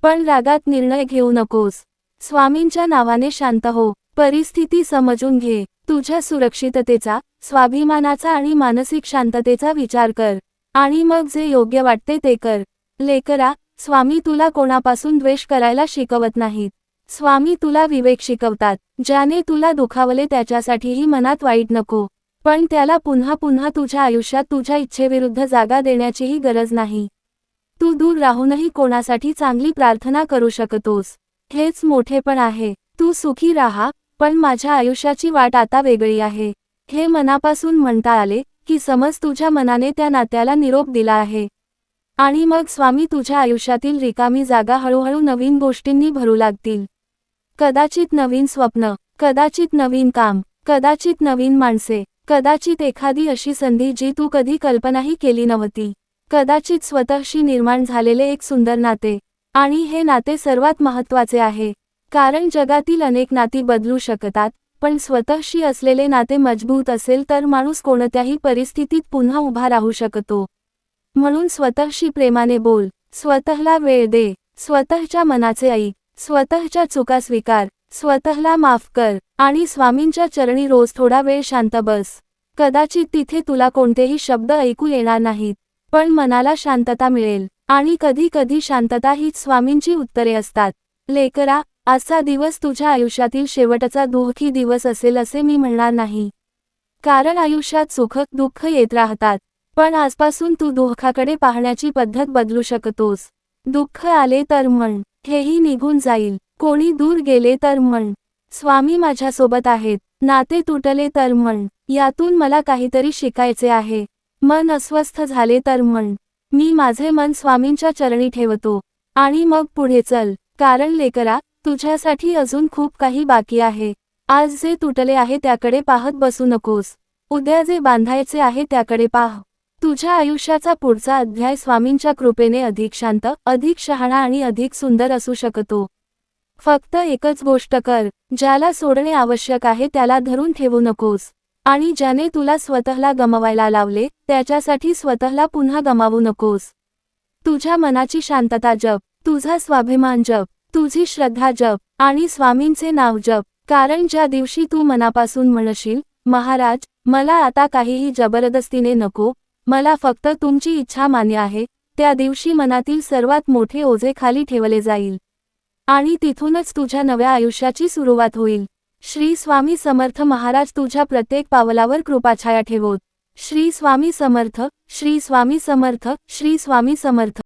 पण रागात निर्णय घेऊ नकोस. स्वामींच्या नावाने शांत हो. परिस्थिती समजून घे. तुझ्या सुरक्षिततेचा, स्वाभिमानाचा आणि मानसिक शांततेचा विचार कर. आणि मग जे योग्य वाटते ते कर. लेकरा, स्वामी तुला कोणापासून द्वेष करायला शिकवत नाहीत. स्वामी तुला विवेक शिकवतात. ज्याने तुला दुखावले त्याच्यासाठीही मनात वाईट नको. पण त्याला पुन्हा पुन्हा तुझ्या आयुष्यात तुझ्या इच्छेविरुद्ध जागा देण्याचीही गरज नाही. तू दूर राहूनही कोणासाठी चांगली प्रार्थना करू शकतोस. हेच मोठेपण आहे. तू सुखी राहा, पण माझ्या आयुष्याची वाट आता वेगळी आहे, हे मनापासून म्हणता आले की समज तुझ्या मनाने त्या नात्याला निरोप दिला आहे. आणि मग स्वामी तुझ्या आयुष्यातील रिकामी जागा हळूहळू नवीन गोष्टींनी भरू लागतील. कदाचित नवीन स्वप्न, कदाचित नवीन काम, कदाचित नवीन माणसे, कदाचित एखादी अशी संधी जी तू कधी कल्पनाही केली नव्हती. कदाचित स्वतःशी निर्माण झालेले एक सुंदर नाते. आणि हे नाते सर्वात महत्त्वाचे आहे. कारण जगातील अनेक नाती बदलू शकतात, पण स्वतःशी असलेले नाते मजबूत असेल तर माणूस कोणत्याही परिस्थितीत पुन्हा उभा राहू शकतो. म्हणून स्वतःशी प्रेमाने बोल. स्वतःला वेळ दे. स्वतःच्या मनाचे ऐक. स्वतःच्या चुका स्वीकार. स्वतःला माफ कर. आणि स्वामींच्या चरणी रोज थोडा वेळ शांत बस. कदाचित तिथे तुला कोणतेही शब्द ऐकू येणार नाहीत, पण मनाला शांतता मिळेल. आणि कधी कधी शांतता हीच स्वामींची उत्तरे असतात. लेकरा, आजचा दिवस तुझ्या आयुष्यातील शेवटचा दुःखी दिवस असेल असे मी म्हणणार नाही. कारण आयुष्यात सुख दुःख येत राहतात. पण आजपासून तू दुःखाकडे पाहण्याची पद्धत बदलू शकतोस. दुःख आले तर म्हण, हेही निघून जाईल. कोणी दूर गेले तर म्हण, स्वामी माझ्यासोबत आहेत. नाते तुटले तर म्हण, यातून मला काहीतरी शिकायचे आहे. मन अस्वस्थ झाले तर म्हण, मी माझे मन स्वामींच्या चरणी ठेवतो. आणि मग पुढे चल. कारण लेकरा, तुझ्यासाठी अजून खूप काही बाकी आहे. आज जे तुटले आहे त्याकडे पाहत बसू नकोस. उद्या जे बांधायचे आहे त्याकडे पाह. तुझ्या आयुष्याचा पुढचा अध्याय स्वामींच्या कृपेने अधिक शांत, अधिक शहाणा आणि अधिक सुंदर असू शकतो. फक्त एकच गोष्ट कर, ज्याला सोडणे आवश्यक आहे त्याला धरून ठेवू नकोस. आणि ज्याने तुला स्वतःला गमवायला लावले, त्याच्यासाठी स्वतःला पुन्हा गमावू नकोस. तुझ्या मनाची शांतता जप, तुझा स्वाभिमान जप, तुझी श्रद्धा जप, आणि स्वामींचे नाव जप. कारण ज्या दिवशी तू मनापासून म्हणशील, महाराज, मला आता काहीही जबरदस्तीने नको, मला फक्त तुमची इच्छा मान्य आहे, त्या दिवशी मनातील सर्वात मोठे ओझे खाली ठेवले जाईल. आणि तिथूनच तुझ्या नव्या आयुष्याची सुरुवात होईल. श्री स्वामी समर्थ महाराज तुझ्या प्रत्येक पावलावर कृपाछाया ठेवोत. श्री स्वामी समर्थ, श्री स्वामी समर्थ, श्री स्वामी समर्थ.